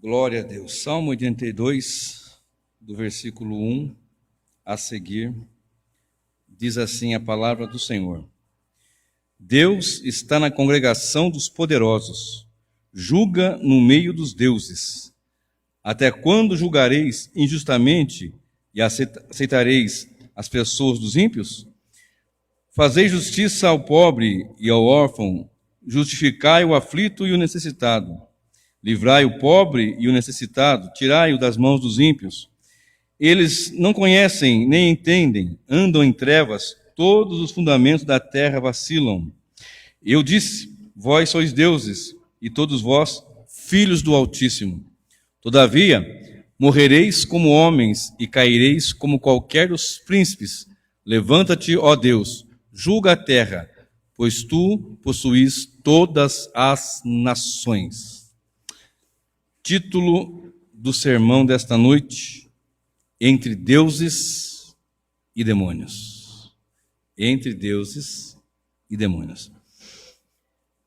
Glória a Deus. Salmo 82, do versículo 1 a seguir, diz assim a palavra do Senhor. Deus está na congregação dos poderosos, julga no meio dos deuses. Até quando julgareis injustamente e aceitareis as pessoas dos ímpios? Fazei justiça ao pobre e ao órfão, justificai o aflito e o necessitado. Livrai o pobre e o necessitado, tirai-o das mãos dos ímpios. Eles não conhecem nem entendem, andam em trevas, todos os fundamentos da terra vacilam. Eu disse, vós sois deuses, e todos vós, filhos do Altíssimo. Todavia, morrereis como homens e caireis como qualquer dos príncipes. Levanta-te, ó Deus, julga a terra, pois tu possuís todas as nações. Título do sermão desta noite: Entre deuses e demônios. Entre deuses e demônios.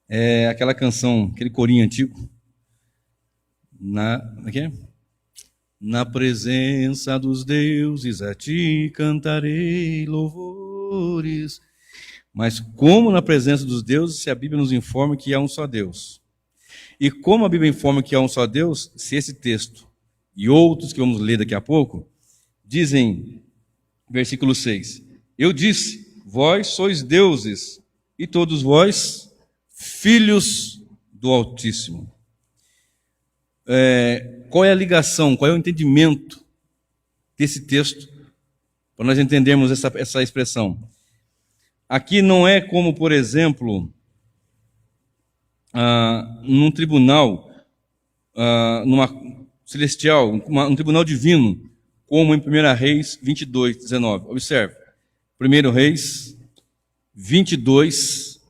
É aquela canção, aquele corinho antigo. Na presença dos deuses a ti cantarei louvores. Mas como na presença dos deuses, se a Bíblia nos informa que há um só Deus? E como a Bíblia informa que há um só Deus, se esse texto e outros que vamos ler daqui a pouco, dizem, versículo 6, eu disse, vós sois deuses, e todos vós, filhos do Altíssimo. Qual é a ligação, qual é o entendimento desse texto, para nós entendermos essa expressão? Aqui não é como, por exemplo, num tribunal celestial, um tribunal divino, como em 1 Reis 22, 19. Observe, 1 Reis 22,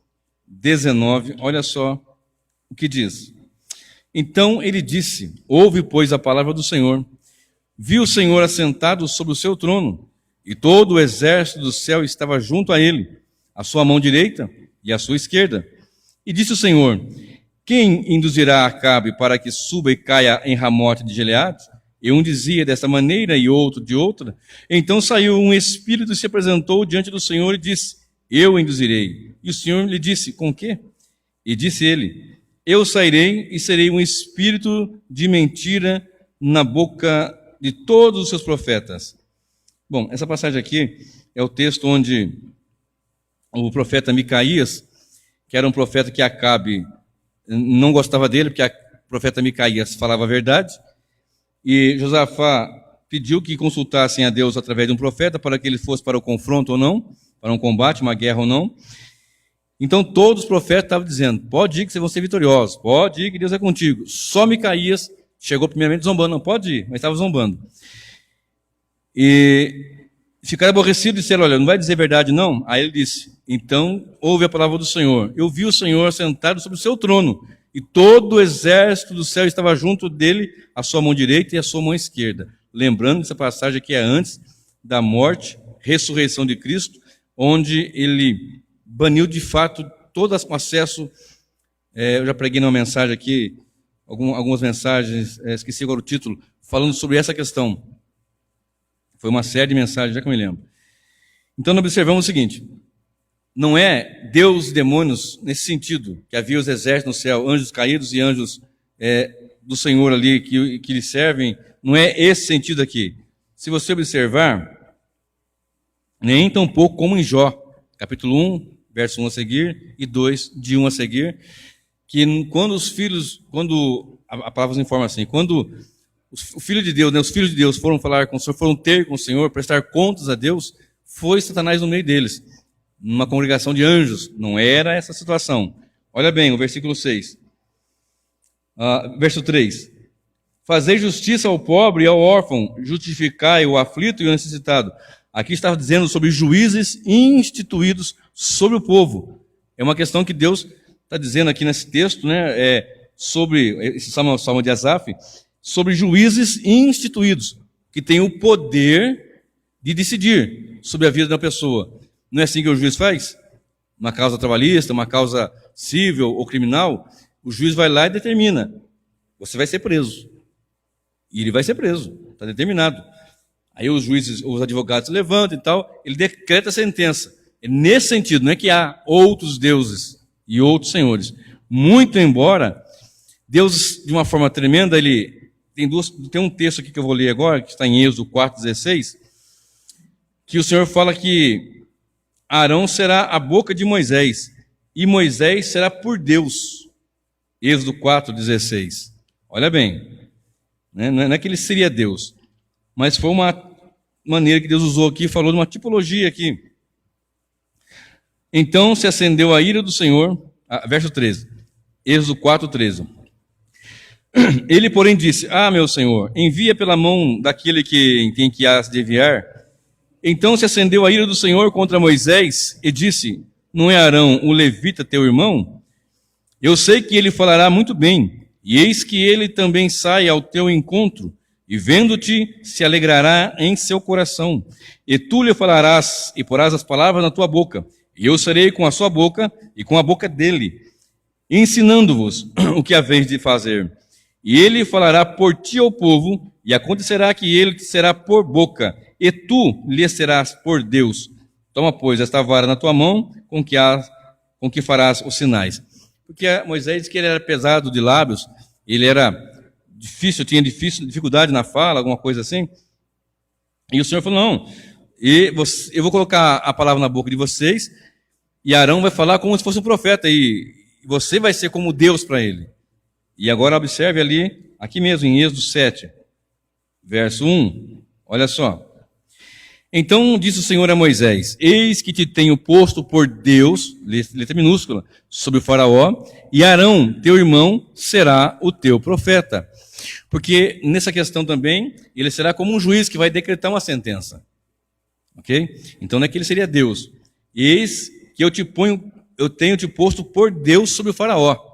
19, olha só o que diz. Então ele disse, ouve, pois, a palavra do Senhor. Viu o Senhor assentado sobre o seu trono, e todo o exército do céu estava junto a ele, a sua mão direita e a sua esquerda. E disse o Senhor, quem induzirá Acabe para que suba e caia em Ramote de Gileade? E um dizia desta maneira e outro de outra. Então saiu um espírito e se apresentou diante do Senhor e disse, eu induzirei. E o Senhor lhe disse, com quê? E disse ele, eu sairei e serei um espírito de mentira na boca de todos os seus profetas. Bom, essa passagem aqui é o texto onde o profeta Micaías, que era um profeta que Acabe não gostava dele, porque o profeta Micaías falava a verdade, e Josafá pediu que consultassem a Deus através de um profeta para que ele fosse para o confronto ou não, para um combate, uma guerra ou não. Então todos os profetas estavam dizendo, pode ir que vocês vão ser vitoriosos, pode ir que Deus é contigo. Só Micaías chegou primeiramente zombando, não pode ir, mas estava zombando. E ficaram aborrecidos e disseram, olha, não vai dizer verdade não? Aí ele disse, então ouve a palavra do Senhor. Eu vi o Senhor sentado sobre o seu trono, e todo o exército do céu estava junto dele, a sua mão direita e a sua mão esquerda. Lembrando que essa passagem aqui é antes da morte, ressurreição de Cristo, onde ele baniu de fato todo o acesso. Eu já preguei numa mensagem aqui, algumas mensagens, esqueci agora o título, falando sobre essa questão. Foi uma série de mensagens, já que eu me lembro. Então, nós observamos o seguinte, não é Deus e demônios nesse sentido, que havia os exércitos no céu, anjos caídos e anjos do Senhor ali, que lhe servem, não é esse sentido aqui. Se você observar, nem tão pouco como em Jó, capítulo 1, verso 1 a seguir, e 2, de 1 a seguir, que quando a palavra nos informa assim, quando o Filho de Deus, os filhos de Deus foram falar com o Senhor, foram ter com o Senhor, prestar contas a Deus, foi Satanás no meio deles, numa congregação de anjos. Não era essa situação. Olha bem, o versículo 6. Verso 3. Fazei justiça ao pobre e ao órfão, justificai o aflito e o necessitado. Aqui estava dizendo sobre juízes instituídos sobre o povo. É uma questão que Deus está dizendo aqui nesse texto, né? Sobre esse salmo de Asaf, sobre juízes instituídos, que têm o poder de decidir sobre a vida de uma pessoa. Não é assim que o juiz faz? Uma causa trabalhista, uma causa civil ou criminal, o juiz vai lá e determina, você vai ser preso. e ele vai ser preso, está determinado. Aí os juízes, os advogados se levantam e tal, ele decreta a sentença. É nesse sentido, não é que há outros deuses e outros senhores. Muito embora Deus, de uma forma tremenda, ele tem um texto aqui que eu vou ler agora, que está em Êxodo 4,16, que o Senhor fala que Arão será a boca de Moisés, e Moisés será por Deus. Êxodo 4,16. Olha bem, né? Não é que ele seria Deus, mas foi uma maneira que Deus usou aqui, falou de uma tipologia aqui. Então se acendeu a ira do Senhor, verso 13, Êxodo 4,13. Ele, porém, disse: meu Senhor, envia pela mão daquele em quem que has de enviar. Então se acendeu a ira do Senhor contra Moisés e disse: não é Arão, o levita, teu irmão? Eu sei que ele falará muito bem, e eis que ele também sai ao teu encontro, e vendo-te se alegrará em seu coração. E tu lhe falarás, e porás as palavras na tua boca, e eu serei com a sua boca e com a boca dele, ensinando-vos o que haveis de fazer. E ele falará por ti ao povo, e acontecerá que ele te será por boca, e tu lhe serás por Deus. Toma, pois, esta vara na tua mão, com que farás os sinais. Porque Moisés disse que ele era pesado de lábios, ele era difícil, tinha dificuldade na fala, alguma coisa assim. E o Senhor falou: não, eu vou colocar a palavra na boca de vocês, e Arão vai falar como se fosse um profeta, e você vai ser como Deus para ele. E agora observe ali, aqui mesmo, em Êxodo 7, verso 1, olha só. Então disse o Senhor a Moisés: eis que te tenho posto por Deus, letra minúscula, sobre o faraó, e Arão, teu irmão, será o teu profeta. Porque nessa questão também, ele será como um juiz que vai decretar uma sentença. Ok? Então não é que ele seria Deus. Eis que eu tenho te posto por Deus sobre o faraó.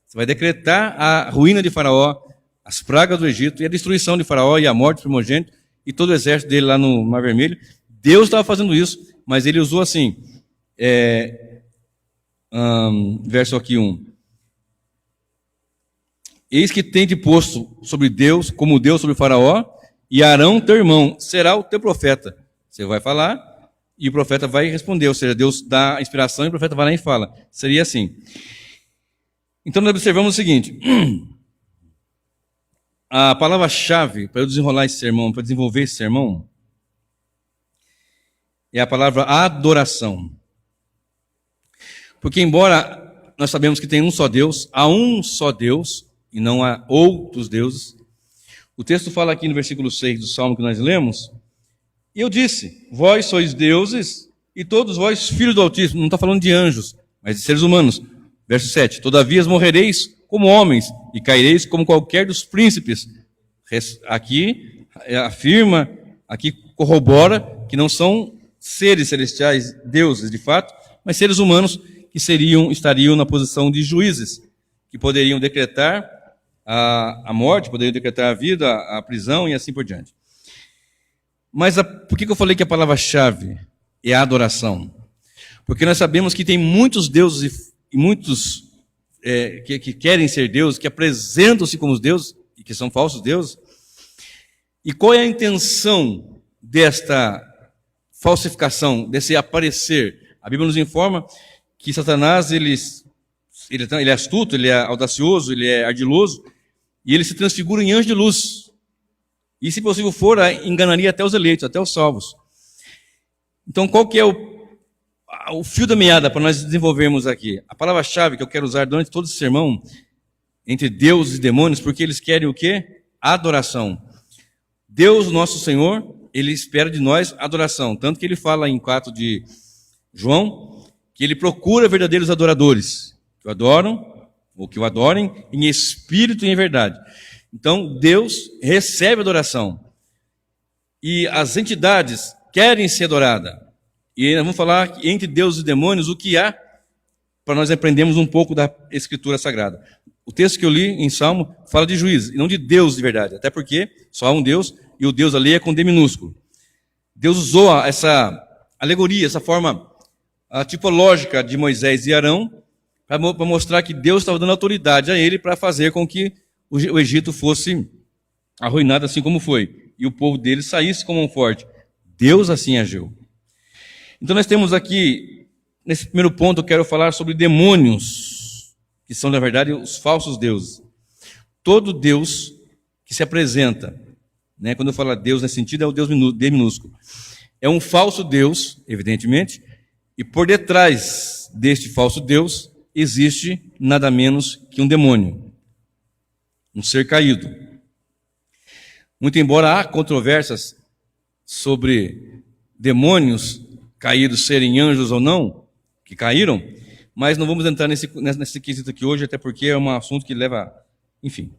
Você vai decretar a ruína de Faraó, as pragas do Egito e a destruição de Faraó e a morte do primogênito e todo o exército dele lá no Mar Vermelho. Deus estava fazendo isso, mas ele usou assim, verso aqui 1. Eis que tem te posto sobre Deus, como Deus sobre Faraó, e Arão, teu irmão, será o teu profeta. Você vai falar e o profeta vai responder, ou seja, Deus dá a inspiração e o profeta vai lá e fala. Seria assim. Então nós observamos o seguinte: a palavra-chave para eu desenrolar esse sermão, para desenvolver esse sermão, é a palavra adoração. Porque embora nós sabemos que tem um só Deus, há um só Deus e não há outros deuses. O texto fala aqui no versículo 6 do Salmo que nós lemos: e eu disse, vós sois deuses e todos vós filhos do Altíssimo. Não está falando de anjos, mas de seres humanos. Verso 7, todavia morrereis como homens e caireis como qualquer dos príncipes. Aqui afirma, aqui corrobora que não são seres celestiais, deuses de fato, mas seres humanos que estariam na posição de juízes, que poderiam decretar a morte, poderiam decretar a vida, a prisão e assim por diante. Mas por que eu falei que a palavra-chave é a adoração? Porque nós sabemos que tem muitos deuses e muitos que querem ser deuses, que apresentam-se como os deuses e que são falsos deuses. E qual é a intenção desta falsificação, desse aparecer? A Bíblia nos informa que Satanás ele é astuto, ele é audacioso, ele é ardiloso, e ele se transfigura em anjo de luz. E, se possível for, enganaria até os eleitos, até os salvos. Então, qual que é o fio da meada para nós desenvolvermos aqui? A palavra-chave que eu quero usar durante todo esse sermão, entre Deus e demônios, porque eles querem o quê? Adoração. Deus, nosso Senhor, ele espera de nós adoração. Tanto que ele fala em 4 de João, que ele procura verdadeiros adoradores, que o adoram, ou que o adorem, em espírito e em verdade. Então, Deus recebe adoração. E as entidades querem ser adoradas. E nós vamos falar entre Deus e demônios o que há, para nós aprendermos um pouco da Escritura Sagrada. O texto que eu li em Salmo fala de juízes, e não de Deus de verdade. Até porque só há um Deus, e o Deus ali é com D minúsculo. Deus usou essa alegoria, essa forma tipológica de Moisés e Arão, para mostrar que Deus estava dando autoridade a ele para fazer com que o Egito fosse arruinado assim como foi, e o povo deles saísse como um forte. Deus assim agiu. Então nós temos aqui, nesse primeiro ponto, eu quero falar sobre demônios, que são, na verdade, os falsos deuses. Todo Deus que se apresenta, né, quando eu falo Deus nesse sentido, é o Deus D minúsculo. É um falso Deus, evidentemente, e por detrás deste falso Deus existe nada menos que um demônio, um ser caído. Muito embora há controvérsias sobre demônios caídos serem anjos ou não, que caíram, mas não vamos entrar nesse quesito aqui hoje, até porque é um assunto que leva... Enfim.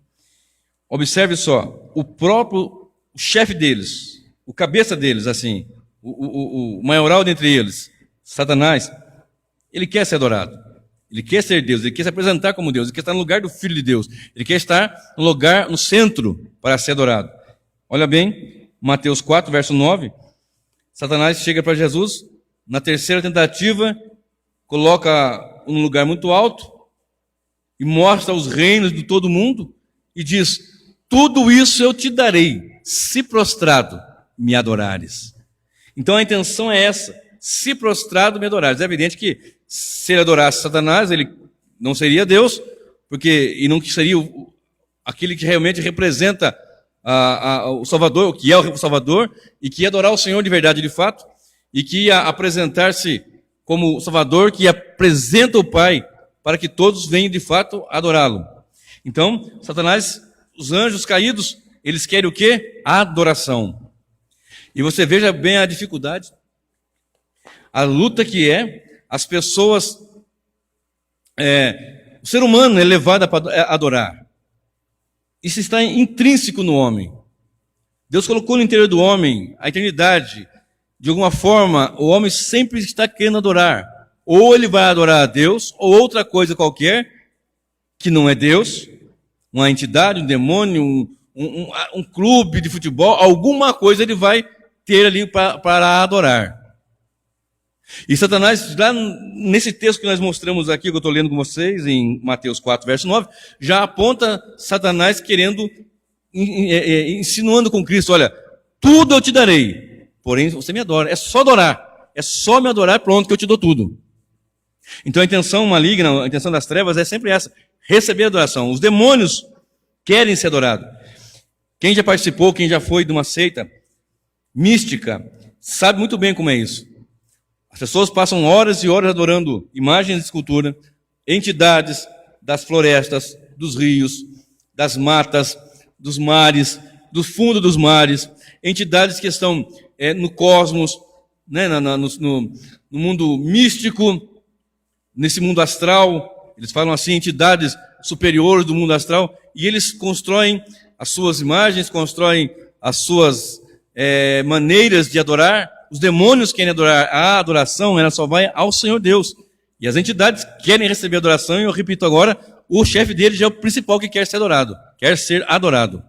Observe só, o chefe deles, o cabeça deles, assim, o maioral dentre eles, Satanás, ele quer ser adorado. Ele quer ser Deus, ele quer se apresentar como Deus, ele quer estar no lugar do Filho de Deus, ele quer estar no lugar, no centro, para ser adorado. Olha bem, Mateus 4, verso 9, Satanás chega para Jesus, na terceira tentativa, coloca um lugar muito alto e mostra os reinos de todo mundo e diz: tudo isso eu te darei, se prostrado me adorares. Então a intenção é essa, se prostrado me adorares. É evidente que se ele adorasse Satanás, ele não seria Deus, e não seria aquele que realmente representa o Salvador, o que é o Salvador, e que ia adorar o Senhor de verdade de fato, e que ia apresentar-se como o Salvador, que apresenta o Pai, para que todos venham de fato adorá-lo. Então, Satanás, os anjos caídos, eles querem o quê? Adoração. E você veja bem a dificuldade, a luta que é as pessoas, o ser humano é levado para adorar. Isso está intrínseco no homem. Deus colocou no interior do homem a eternidade. De alguma forma, o homem sempre está querendo adorar. Ou ele vai adorar a Deus, ou outra coisa qualquer, que não é Deus, uma entidade, um demônio, um clube de futebol, alguma coisa ele vai ter ali para adorar. E Satanás, lá nesse texto que nós mostramos aqui, que eu estou lendo com vocês, em Mateus 4, verso 9, já aponta Satanás querendo, insinuando com Cristo: olha, tudo eu te darei, porém você me adora, é só adorar, é só me adorar, pronto, que eu te dou tudo. Então a intenção maligna, a intenção das trevas é sempre essa, receber adoração. Os demônios querem ser adorados. Quem já participou, quem já foi de uma seita mística, sabe muito bem como é isso. As pessoas passam horas e horas adorando imagens de escultura, entidades das florestas, dos rios, das matas, dos mares, do fundo dos mares, entidades que estão no cosmos, né, no mundo místico, nesse mundo astral. Eles falam assim, entidades superiores do mundo astral, e eles constroem as suas imagens, constroem as suas maneiras de adorar. Os demônios querem adorar, a adoração ela só vai ao Senhor Deus. E as entidades querem receber adoração, e eu repito agora, o chefe deles é o principal que quer ser adorado. Quer ser adorado.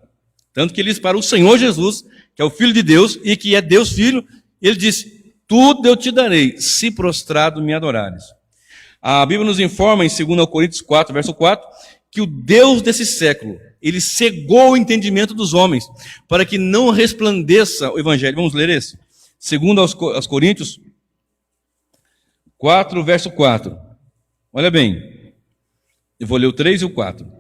Tanto que eles, para o Senhor Jesus, que é o Filho de Deus, e que é Deus Filho, ele disse: tudo eu te darei, se prostrado me adorares. A Bíblia nos informa em 2 Coríntios 4, verso 4, que o Deus desse século, ele cegou o entendimento dos homens, para que não resplandeça o Evangelho. Vamos ler esse? 2 aos Coríntios 4, verso 4. Olha bem, eu vou ler o 3 e o 4.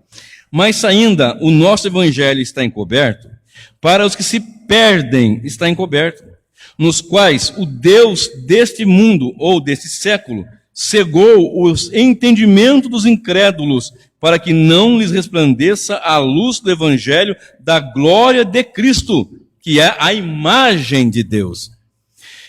Mas ainda o nosso Evangelho está encoberto, para os que se perdem está encoberto, nos quais o Deus deste mundo, ou deste século, cegou os entendimentos dos incrédulos, para que não lhes resplandeça a luz do Evangelho da glória de Cristo, que é a imagem de Deus.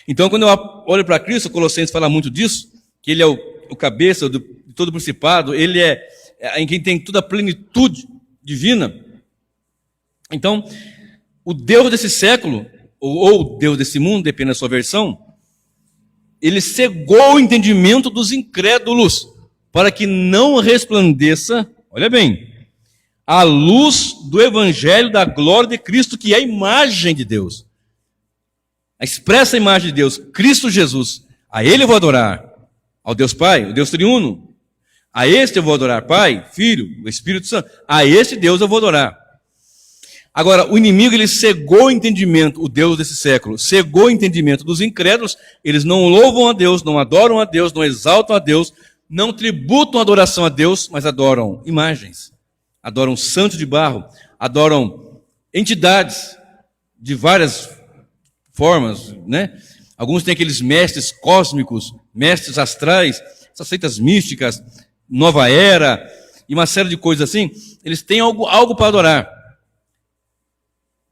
Então, quando eu olho para Cristo, Colossenses fala muito disso, que ele é o cabeça de todo o principado, ele é em quem tem toda a plenitude divina. Então, o Deus desse século, ou Deus desse mundo, depende da sua versão, ele cegou o entendimento dos incrédulos, para que não resplandeça, olha bem, a luz do Evangelho da glória de Cristo, que é a imagem de Deus. A expressa imagem de Deus, Cristo Jesus. A Ele eu vou adorar. Ao Deus Pai, o Deus Triuno. A este eu vou adorar, Pai, Filho, o Espírito Santo. A este Deus eu vou adorar. Agora, o inimigo, ele cegou o entendimento, o Deus desse século, cegou o entendimento dos incrédulos, eles não louvam a Deus, não adoram a Deus, não exaltam a Deus, não tributam adoração a Deus, mas adoram imagens, adoram santos de barro, adoram entidades de várias formas, né? Alguns têm aqueles mestres cósmicos, mestres astrais, essas seitas místicas, nova era, e uma série de coisas assim, eles têm algo para adorar.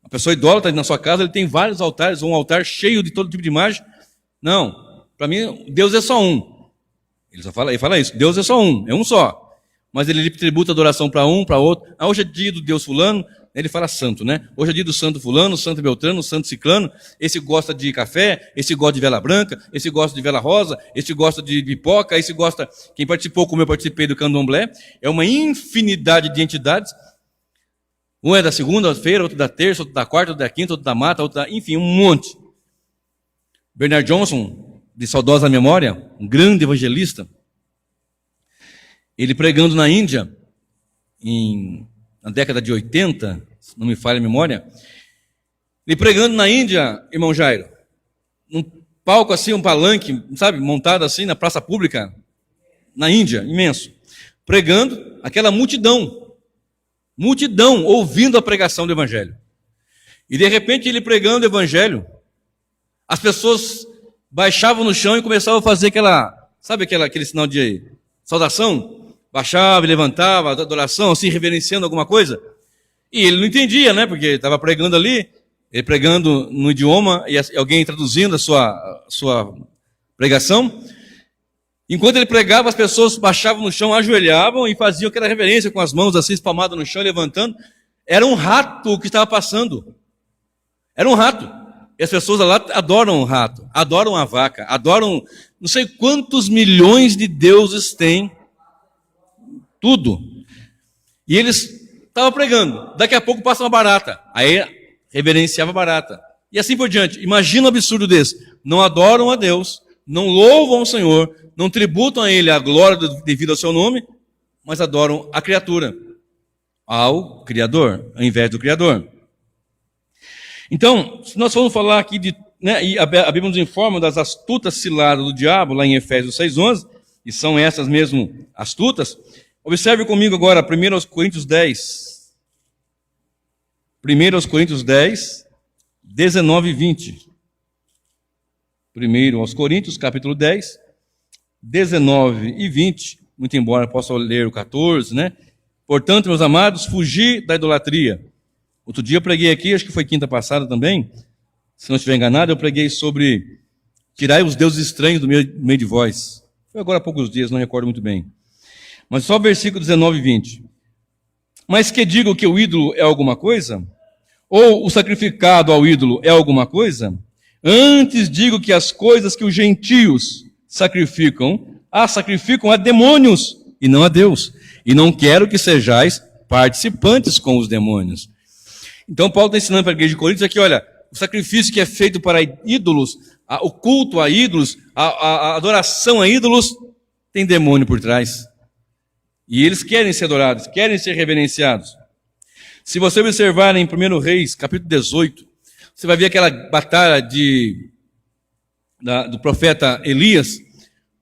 A pessoa idólatra na sua casa, ele tem vários altares, um altar cheio de todo tipo de imagem. Não, para mim, Deus é só um. Ele fala isso, Deus é só um, é um só. Mas ele tributa adoração para um, para outro. Ah, hoje é dia do Deus fulano, ele fala santo, né? Hoje é dia do santo fulano, santo beltrano, santo ciclano. Esse gosta de café, esse gosta de vela branca, esse gosta de vela rosa, esse gosta de pipoca, esse gosta... Quem participou, como eu participei do candomblé, é uma infinidade de entidades. Um é da segunda-feira, outro da terça, outro da quarta, outro da quinta, outro da mata, outro da... Enfim, um monte. Bernard Johnson, de saudosa memória, um grande evangelista, ele pregando na Índia, na década de 80, se não me falha a memória, ele pregando na Índia, irmão Jairo, num palco assim, um palanque, sabe, montado assim na praça pública, na Índia, imenso, pregando aquela multidão ouvindo a pregação do evangelho. E de repente ele pregando o evangelho, as pessoas baixavam no chão e começavam a fazer aquele sinal de saudação, baixava e levantava, adoração, assim, reverenciando alguma coisa. E ele não entendia, né, porque estava pregando ali, ele pregando no idioma e alguém traduzindo a sua pregação. Enquanto ele pregava, as pessoas baixavam no chão, ajoelhavam e faziam aquela reverência com as mãos assim espalmadas no chão, levantando. Era um rato que estava passando. Era um rato. E as pessoas lá adoram o rato, adoram a vaca, adoram não sei quantos milhões de deuses tem. Tudo. E eles estavam pregando. Daqui a pouco passa uma barata. Aí reverenciava a barata. E assim por diante. Imagina um absurdo desse. Não adoram a Deus, não louvam o Senhor, não tributam a Ele a glória devido ao seu nome, mas adoram a criatura, ao Criador, ao invés do Criador. Então, se nós formos falar aqui e a Bíblia nos informa das astutas ciladas do diabo, lá em Efésios 6,11, e são essas mesmo astutas. Observe comigo agora 1 Coríntios 10. 1 Coríntios 10, 19 e 20. 1 Coríntios, capítulo 10, 19 e 20. Muito embora possa ler o 14, né? Portanto, meus amados, fugi da idolatria. Outro dia eu preguei aqui, acho que foi quinta passada também, se não estiver enganado, eu preguei sobre tirai os deuses estranhos do meio de vós. Foi agora há poucos dias, não recordo muito bem. Mas só o versículo 19 e 20. Mas que digo que o ídolo é alguma coisa? Ou o sacrificado ao ídolo é alguma coisa? Antes digo que as coisas que os gentios sacrificam a demônios e não a Deus. E não quero que sejais participantes com os demônios. Então Paulo está ensinando para a igreja de Coríntios aqui, olha, o sacrifício que é feito para ídolos, o culto a ídolos, a adoração a ídolos, tem demônio por trás. E eles querem ser adorados, querem ser reverenciados. Se você observar em 1 Reis, capítulo 18, você vai ver aquela batalha do profeta Elias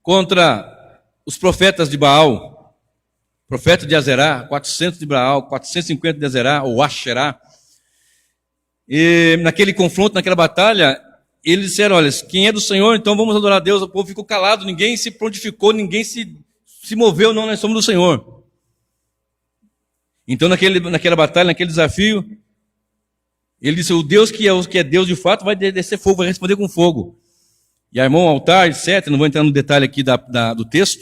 contra os profetas de Baal. Profeta de Azerá, 400 de Baal, 450 de Azerá, ou Asherá. E naquele confronto, naquela batalha, eles disseram, olha, quem é do Senhor, então vamos adorar a Deus. O povo ficou calado, ninguém se prontificou, ninguém se moveu, não, nós somos do Senhor. Então naquela batalha, naquele desafio, ele disse, o Deus que é Deus de fato vai descer fogo, vai responder com fogo. E armou um altar, etc. Não vou entrar no detalhe aqui do texto.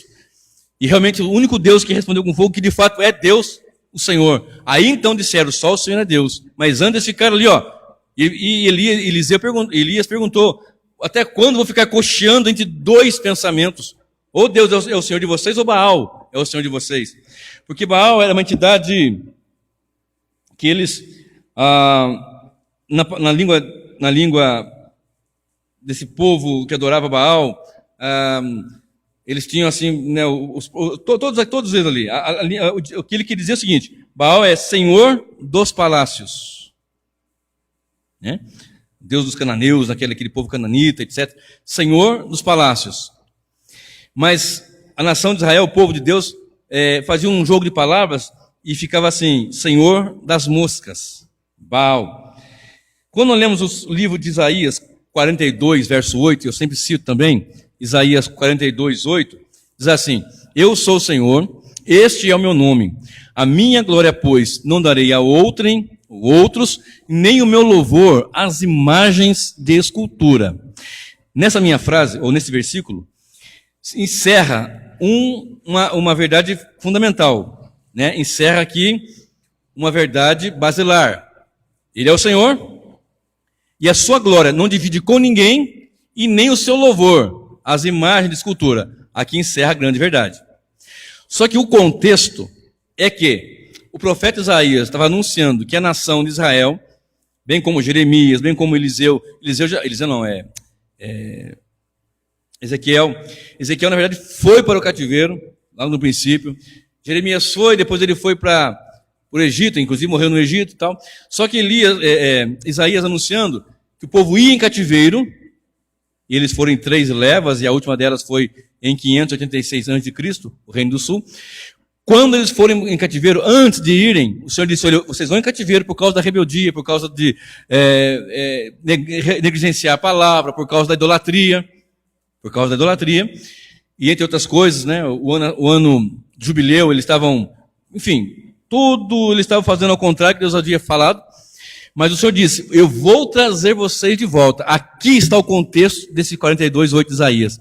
E realmente o único Deus que respondeu com fogo, que de fato é Deus, o Senhor. Aí então disseram, só o Senhor é Deus. Mas antes ficaram ali, ó. E Elias perguntou, até quando vou ficar cocheando entre dois pensamentos? Ou Deus é o Senhor de vocês, ou Baal é o Senhor de vocês. Porque Baal era uma entidade que eles, na língua desse povo que adorava Baal, eles tinham assim, né, todos eles ali. Aquele que dizia o seguinte, Baal é Senhor dos palácios. né? Deus dos cananeus, aquele povo cananita, etc. Senhor dos palácios. Mas a nação de Israel, o povo de Deus, fazia um jogo de palavras e ficava assim, Senhor das moscas, Baal. Quando lemos o livro de Isaías 42, verso 8, eu sempre cito também, Isaías 42, 8, diz assim, eu sou o Senhor, este é o meu nome, a minha glória, pois, não darei a outros, nem o meu louvor às imagens de escultura. Nessa minha frase, ou nesse versículo, encerra uma verdade fundamental, né? Encerra aqui uma verdade basilar. Ele é o Senhor, e a sua glória não divide com ninguém, e nem o seu louvor às imagens de escultura. Aqui encerra a grande verdade. Só que o contexto é que o profeta Isaías estava anunciando que a nação de Israel, bem como Jeremias, bem como Ezequiel, na verdade, foi para o cativeiro, lá no princípio. Jeremias foi, depois ele foi para o Egito, inclusive morreu no Egito e tal. Só que Isaías anunciando que o povo ia em cativeiro, e eles foram em 3 levas, e a última delas foi em 586 a.C., o Reino do Sul. Quando eles foram em cativeiro, antes de irem, o Senhor disse, olha, vocês vão em cativeiro por causa da rebeldia, por causa de negligenciar a palavra, por causa da idolatria, e entre outras coisas, né, o ano de jubileu, eles estavam, enfim, eles estavam fazendo ao contrário que Deus havia falado, mas o Senhor disse, eu vou trazer vocês de volta. Aqui está o contexto desse 42:8 de Isaías.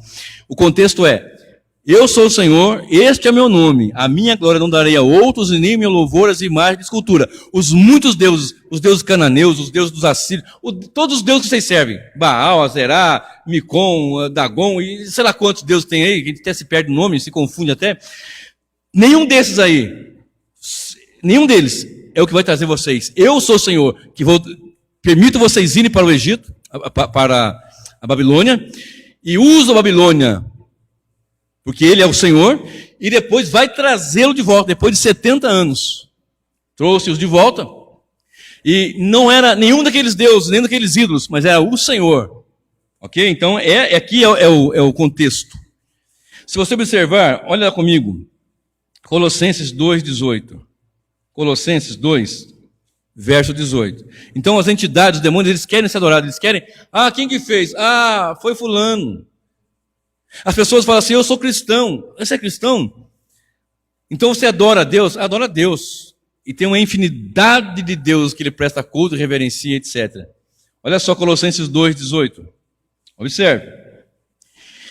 O contexto é, eu sou o Senhor, este é meu nome, a minha glória não darei a outros, e nem meu louvor às imagens de escultura. Os muitos deuses, os deuses cananeus, os deuses dos assírios, todos os deuses que vocês servem, Baal, Azerá, Micom, Dagon, e sei lá quantos deuses tem aí, que a gente até se perde o nome, se confunde até. Nenhum deles é o que vai trazer vocês. Eu sou o Senhor, que permito vocês irem para o Egito, para a Babilônia, e uso a Babilônia, porque ele é o Senhor, e depois vai trazê-lo de volta, depois de 70 anos. Trouxe-os de volta, e não era nenhum daqueles deuses, nem daqueles ídolos, mas era o Senhor. Ok? Então, aqui é o contexto. Se você observar, olha lá comigo, Colossenses 2:18. Colossenses 2, verso 18. Então as entidades, os demônios, eles querem ser adorados, eles querem, quem que fez? Foi fulano. As pessoas falam assim, eu sou cristão. Você é cristão? Então você adora a Deus? Adora a Deus. E tem uma infinidade de deuses que ele presta culto, reverencia, etc. Olha só Colossenses 2:18. Observe.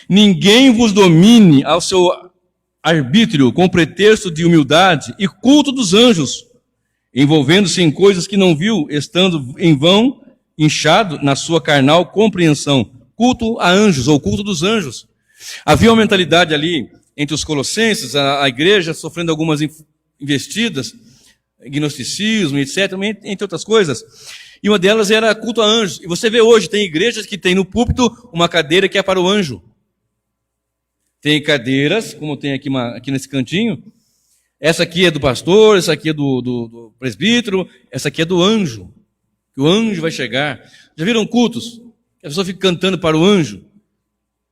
Ninguém vos domine ao seu arbítrio com pretexto de humildade e culto dos anjos, envolvendo-se em coisas que não viu, estando em vão, inchado na sua carnal compreensão. Culto a anjos, ou culto dos anjos. Havia uma mentalidade ali entre os colossenses, a igreja sofrendo algumas investidas, gnosticismo, etc., entre outras coisas. E uma delas era culto a anjos. E você vê hoje, tem igrejas que tem no púlpito uma cadeira que é para o anjo. Tem cadeiras, como tem aqui nesse cantinho. Essa aqui é do pastor, essa aqui é do presbítero, essa aqui é do anjo. Que o anjo vai chegar. Já viram cultos? A pessoa fica cantando para o anjo.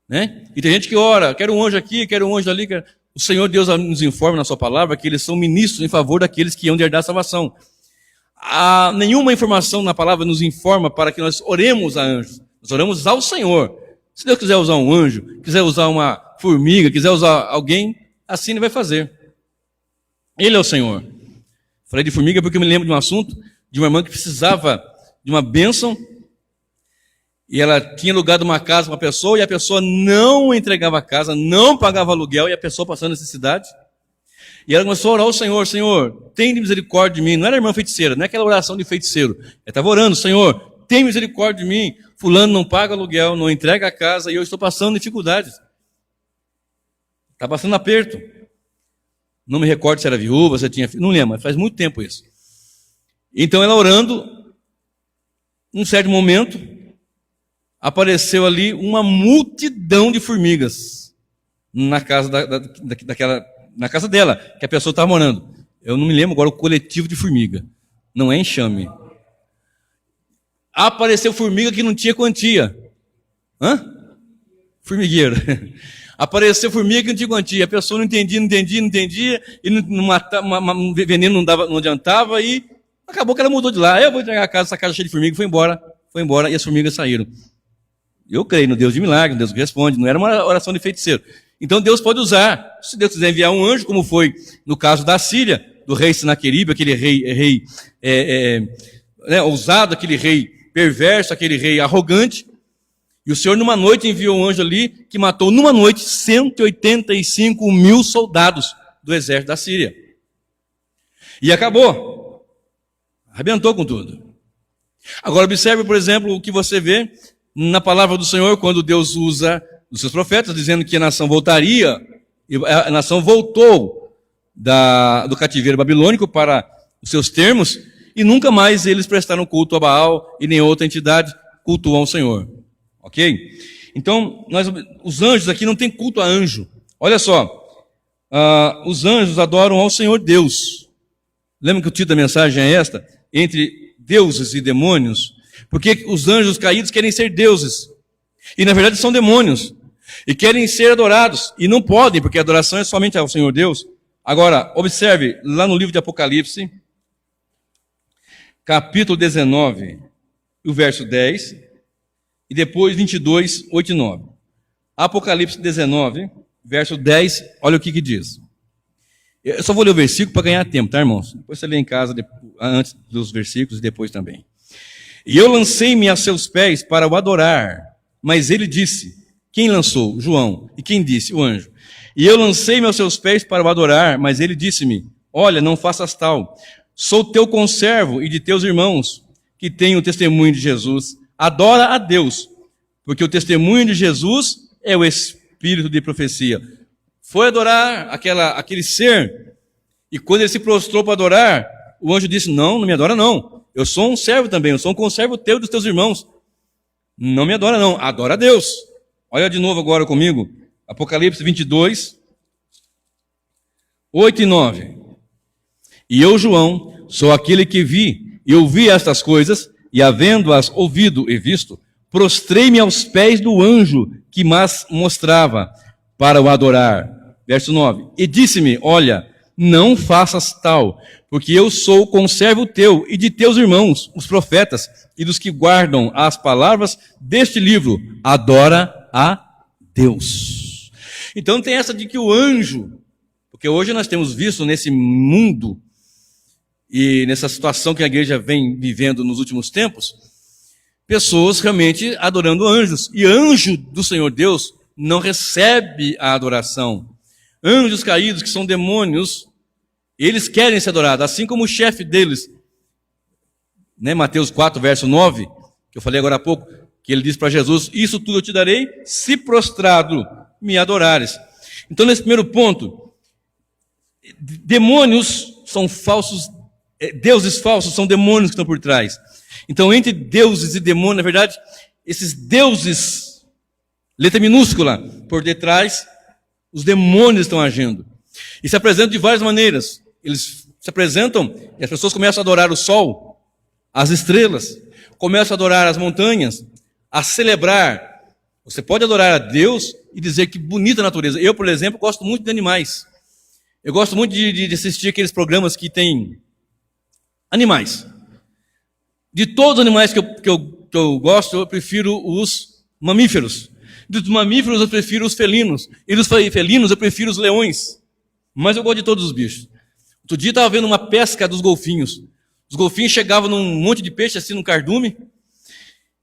Né? E tem gente que ora, quero um anjo aqui, quero um anjo ali. O Senhor Deus nos informa na sua palavra que eles são ministros em favor daqueles que hão de herdar a salvação. Nenhuma informação na palavra nos informa para que nós oremos a anjos. Nós oramos ao Senhor. Se Deus quiser usar um anjo, quiser usar uma formiga, quiser usar alguém, assim ele vai fazer. Ele é o Senhor. Falei de formiga porque eu me lembro de um assunto, de uma irmã que precisava de uma bênção, e ela tinha alugado uma casa para uma pessoa, e a pessoa não entregava a casa, não pagava aluguel, e a pessoa passando necessidade. E ela começou a orar ao Senhor, Senhor, tem misericórdia de mim. Não era irmã feiticeira, não é aquela oração de feiticeiro. Ela estava orando, Senhor, tem misericórdia de mim. Fulano não paga aluguel, não entrega a casa, e eu estou passando dificuldades. Está passando aperto. Não me recordo se era viúva, se tinha filho, não lembro, faz muito tempo isso. Então ela orando, num certo momento, apareceu ali uma multidão de formigas na casa na casa dela, que a pessoa estava morando. Eu não me lembro agora o coletivo de formiga. Não é enxame. Apareceu formiga que não tinha quantia. Formigueiro. Apareceu formiga que não tinha quantia. A pessoa não entendia, e o veneno não adiantava, e acabou que ela mudou de lá. Eu vou entregar a casa, essa casa cheia de formiga, foi embora, e as formigas saíram. Eu creio no Deus de milagre, no Deus que responde, não era uma oração de feiticeiro. Então Deus pode usar, se Deus quiser enviar um anjo, como foi no caso da Síria, do rei Sinaqueribe, aquele rei ousado, aquele rei perverso, aquele rei arrogante. E o Senhor, numa noite, enviou um anjo ali que matou, numa noite, 185 mil soldados do exército da Síria. E acabou. Arrebentou com tudo. Agora, observe, por exemplo, o que você vê na palavra do Senhor, quando Deus usa os seus profetas, dizendo que a nação voltaria, e a nação voltou do cativeiro babilônico para os seus termos, e nunca mais eles prestaram culto a Baal e nem outra entidade cultuam ao Senhor. Ok? Então, os anjos aqui não tem culto a anjo. Olha só, os anjos adoram ao Senhor Deus. Lembra que o título da mensagem é esta? Entre deuses e demônios. Porque os anjos caídos querem ser deuses. E na verdade são demônios. E querem ser adorados. E não podem, porque a adoração é somente ao Senhor Deus. Agora, observe, lá no livro de Apocalipse, capítulo 19, o verso 10, e depois 22, 8 e 9. Apocalipse 19, verso 10, olha o que diz. Eu só vou ler o versículo para ganhar tempo, tá, irmãos? Depois você lê em casa, antes dos versículos e depois também. E eu lancei-me a seus pés para o adorar, mas ele disse, quem lançou? João. E quem disse? O anjo. E eu lancei-me aos seus pés para o adorar, mas ele disse-me, olha, não faças tal. Sou teu conservo e de teus irmãos, que têm o testemunho de Jesus. Adora a Deus, porque o testemunho de Jesus é o espírito de profecia. Foi adorar aquele ser, e quando ele se prostrou para adorar, o anjo disse, não me adora não. Eu sou um servo também, eu sou um conservo teu dos teus irmãos. Não me adora não, adora a Deus. Olha de novo agora comigo, Apocalipse 22, 8 e 9. E eu, João, sou aquele que vi e ouvi estas coisas, e havendo-as ouvido e visto, prostrei-me aos pés do anjo que mas mostrava para o adorar. Verso 9. E disse-me, olha, não faças tal, porque eu sou conservo teu e de teus irmãos, os profetas, e dos que guardam as palavras deste livro. Adora a Deus. Então tem essa de que o anjo, porque hoje nós temos visto nesse mundo e nessa situação que a igreja vem vivendo nos últimos tempos, pessoas realmente adorando anjos. E anjo do Senhor Deus não recebe a adoração. Anjos caídos, que são demônios, eles querem ser adorados, assim como o chefe deles, né, Mateus 4, verso 9, que eu falei agora há pouco, que ele diz para Jesus, isso tudo eu te darei, se prostrado me adorares. Então, nesse primeiro ponto, demônios são falsos, deuses falsos são demônios que estão por trás. Então, entre deuses e demônios, na verdade, esses deuses, letra minúscula, por detrás, os demônios estão agindo. E se apresentam de várias maneiras. Eles se apresentam e as pessoas começam a adorar o sol, as estrelas, começam a adorar as montanhas, a celebrar. Você pode adorar a Deus e dizer que bonita a natureza. Eu, por exemplo, gosto muito de animais. Eu gosto muito de assistir aqueles programas que tem animais. De todos os animais que eu gosto, eu prefiro os mamíferos. Dos mamíferos eu prefiro os felinos. E dos felinos eu prefiro os leões. Mas eu gosto de todos os bichos. Outro dia eu estava vendo uma pesca dos golfinhos. Os golfinhos chegavam num monte de peixe, assim, num cardume.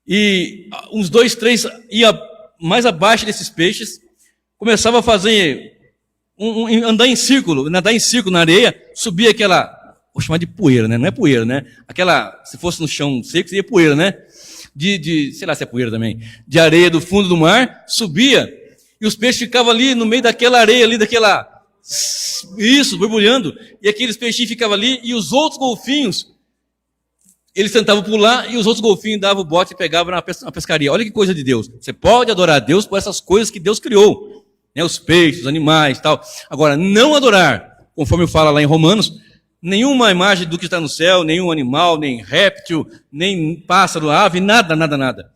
E uns 2, 3 ia mais abaixo desses peixes. Começava a fazer, andar em círculo, nadar em círculo na areia. Subia aquela, vou chamar de poeira, né? Não é poeira, né? Aquela, se fosse no chão seco, seria poeira, né? Sei lá se é poeira também, de areia do fundo do mar, subia, e os peixes ficavam ali no meio daquela areia ali, borbulhando, e aqueles peixinhos ficavam ali, e os outros golfinhos, eles tentavam pular, e os outros golfinhos davam o bote e pegavam na pescaria. Olha que coisa de Deus. Você pode adorar a Deus por essas coisas que Deus criou, né? Os peixes, os animais e tal. Agora, não adorar, conforme fala lá em Romanos, nenhuma imagem do que está no céu, nenhum animal, nem réptil, nem pássaro, ave, nada, nada, nada.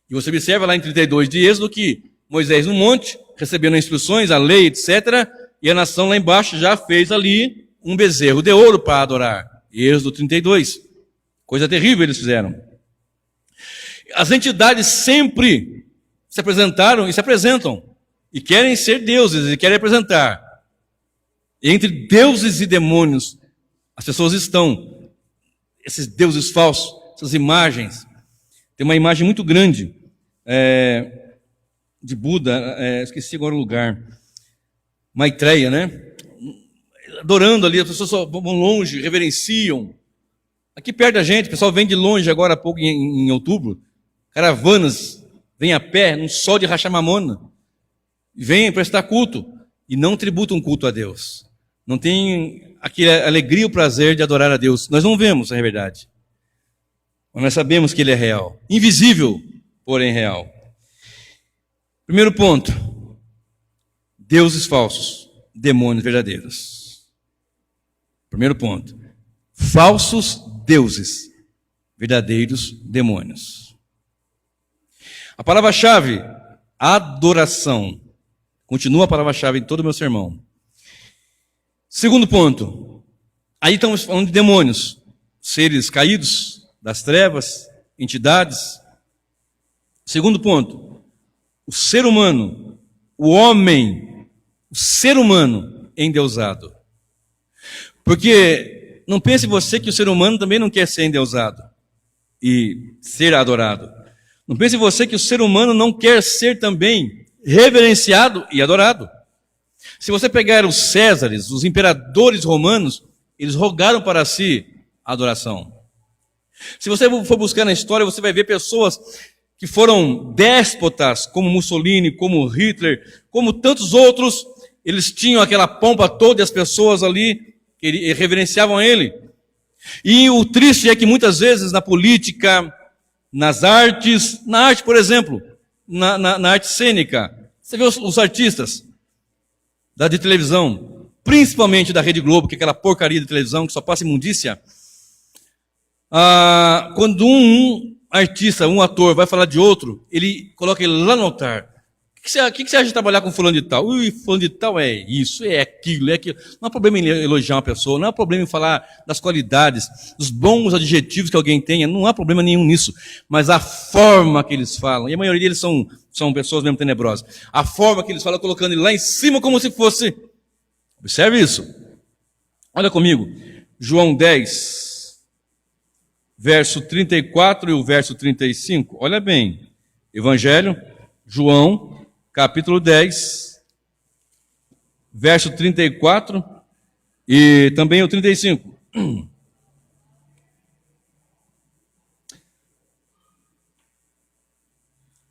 E você observa lá em 32 de Êxodo que Moisés no monte, recebendo as instruções, a lei, etc., e a nação lá embaixo já fez ali um bezerro de ouro para adorar. Êxodo 32. Coisa terrível eles fizeram. As entidades sempre se apresentaram e se apresentam. E querem ser deuses, e querem apresentar. Entre deuses e demônios, as pessoas estão. Esses deuses falsos, essas imagens. Tem uma imagem muito grande de Buda, esqueci agora o lugar. Maitreya, né? Adorando ali, as pessoas só vão longe, reverenciam. Aqui perto da gente, o pessoal vem de longe agora há pouco, em outubro. Caravanas, vêm a pé, num sol de rachar mamona. Vêm prestar culto e não tributam culto a Deus. Não tem aquela alegria e o prazer de adorar a Deus. Nós não vemos, é verdade. Mas nós sabemos que Ele é real. Invisível, porém real. Primeiro ponto. Deuses falsos, demônios verdadeiros. Primeiro ponto. Falsos deuses, verdadeiros demônios. A palavra-chave, adoração. Continua a palavra-chave em todo o meu sermão. Segundo ponto. Aí estamos falando de demônios, seres caídos das trevas, entidades. Segundo ponto. O ser humano, o homem, o ser humano endeusado. Porque não pense você que o ser humano também não quer ser endeusado e ser adorado. Não pense você que o ser humano não quer ser também reverenciado e adorado. Se você pegar os Césares, os imperadores romanos, eles rogaram para si a adoração. Se você for buscar na história, você vai ver pessoas que foram déspotas, como Mussolini, como Hitler, como tantos outros. Eles tinham aquela pompa toda e as pessoas ali reverenciavam ele. E o triste é que muitas vezes na política, nas artes, na arte, por exemplo, na arte cênica, você vê os artistas de televisão, principalmente da Rede Globo, que é aquela porcaria de televisão que só passa imundícia. Quando um artista, um ator vai falar de outro, ele coloca ele lá no altar. O que você acha de trabalhar com fulano de tal? Fulano de tal é isso, é aquilo, é aquilo. Não há problema em elogiar uma pessoa, não há problema em falar das qualidades, dos bons adjetivos que alguém tenha, não há problema nenhum nisso. Mas a forma que eles falam, e a maioria deles são pessoas mesmo tenebrosas, a forma que eles falam, colocando ele lá em cima como se fosse. Observe isso. Olha comigo, João 10, verso 34 e o verso 35. Olha bem, Evangelho, João, capítulo 10, verso 34 e também o 35.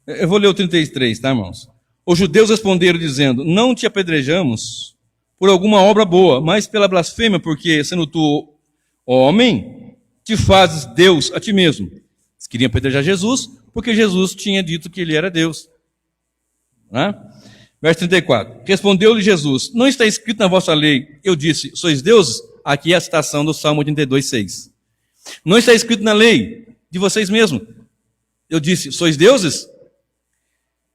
Eu vou ler o 33, tá, irmãos? Os judeus responderam dizendo: não te apedrejamos por alguma obra boa, mas pela blasfêmia, porque, sendo tu homem, te fazes Deus a ti mesmo. Eles queriam apedrejar Jesus, porque Jesus tinha dito que ele era Deus. Verso 34. Respondeu-lhe Jesus: não está escrito na vossa lei, eu disse, sois deuses? Aqui é a citação do Salmo 82, 6. Não está escrito na lei de vocês mesmos, eu disse, sois deuses?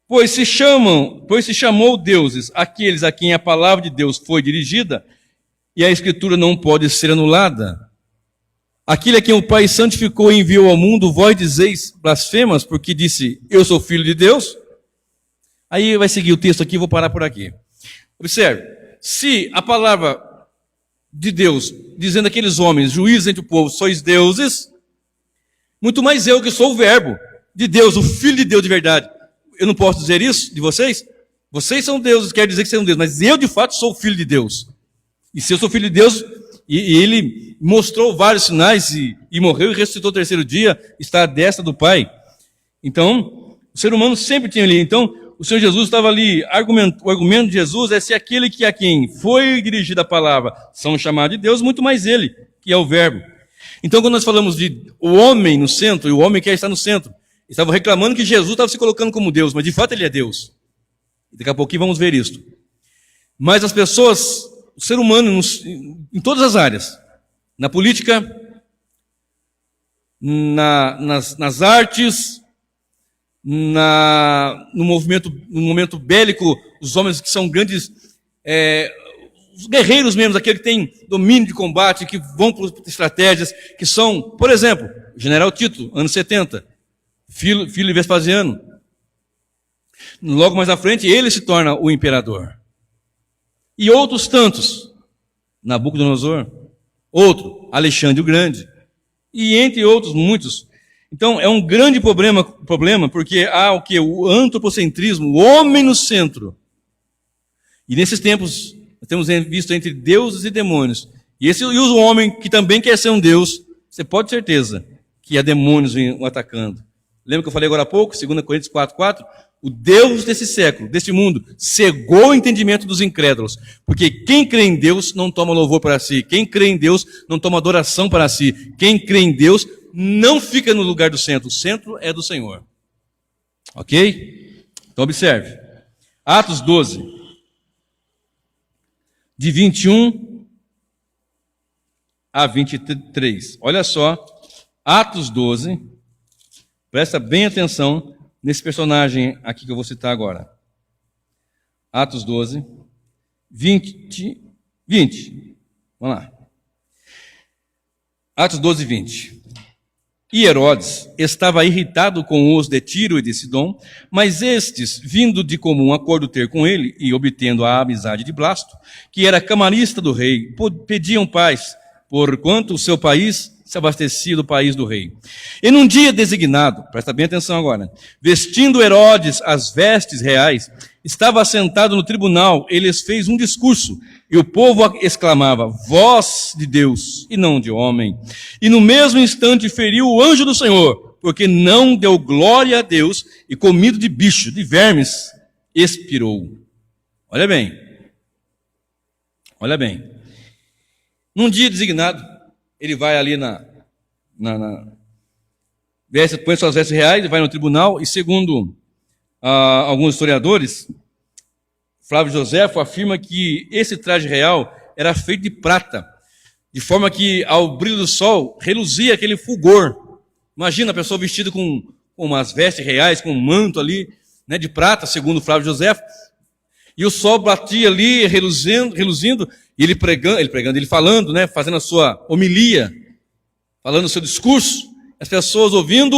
Pois se chamou deuses aqueles a quem a palavra de Deus foi dirigida, e a escritura não pode ser anulada. Aquele a quem o Pai santificou e enviou ao mundo, vós dizeis blasfemas, porque disse, eu sou filho de Deus? Aí vai seguir o texto aqui, vou parar por aqui. Observe, se a palavra de Deus, dizendo aqueles homens, juízes entre o povo, sois deuses, muito mais eu que sou o verbo de Deus, o Filho de Deus de verdade. Eu não posso dizer isso de vocês? Vocês são deuses, quer dizer que são deuses, mas eu de fato sou o Filho de Deus. E se eu sou Filho de Deus, e ele mostrou vários sinais, e morreu e ressuscitou o terceiro dia, está à destra do Pai. Então, o ser humano sempre tinha ali. Então, o Senhor Jesus estava ali, o argumento de Jesus é se aquele que a quem foi dirigida a palavra são chamados de Deus, muito mais ele, que é o verbo. Então, quando nós falamos de o homem no centro, e o homem quer estar no centro, estavam reclamando que Jesus estava se colocando como Deus, mas de fato ele é Deus. Daqui a pouquinho vamos ver isto. Mas as pessoas, o ser humano, em todas as áreas, na política, nas artes, no momento bélico, os homens que são grandes, os guerreiros mesmo, aqueles que têm domínio de combate, que vão por estratégias, que são, por exemplo, General Tito, anos 70, filho de Vespasiano. Logo mais à frente, ele se torna o imperador. E outros tantos, Nabucodonosor, outro, Alexandre o Grande, e entre outros muitos. Então, é um grande problema porque há o que? O antropocentrismo, o homem no centro. E nesses tempos, nós temos visto entre deuses e demônios. E o homem que também quer ser um Deus, você pode ter certeza que há demônios o atacando. Lembra que eu falei agora há pouco, 2 Coríntios 4:4? O Deus desse século, deste mundo, cegou o entendimento dos incrédulos. Porque quem crê em Deus não toma louvor para si. Quem crê em Deus não toma adoração para si. Quem crê em Deus não fica no lugar do centro. O centro é do Senhor. Ok? Então observe. Atos 12, de 21 a 23. Olha só. Atos 12. Presta bem atenção nesse personagem aqui que eu vou citar agora. Atos 12, 20. Vamos lá. Atos 12, 20. E Herodes estava irritado com os de Tiro e de Sidom, mas estes, vindo de comum acordo ter com ele e obtendo a amizade de Blasto, que era camarista do rei, pediam paz, porquanto o seu país se abastecia do país do rei. E num dia designado, presta bem atenção agora, vestindo Herodes as vestes reais, estava assentado no tribunal, ele lhes fez um discurso, e o povo exclamava, voz de Deus, e não de homem. E no mesmo instante feriu o anjo do Senhor, porque não deu glória a Deus, e comido de bicho, de vermes, expirou. Olha bem. Num dia designado, ele vai ali põe suas vestes reais, vai no tribunal, e segundo alguns historiadores, Flávio Joséfo afirma que esse traje real era feito de prata, de forma que ao brilho do sol reluzia aquele fulgor. Imagina a pessoa vestida com umas vestes reais, com um manto ali, né, de prata, segundo Flávio Joséfo, e o sol batia ali, reluzindo, e ele falando, né, fazendo a sua homilia, falando o seu discurso, as pessoas ouvindo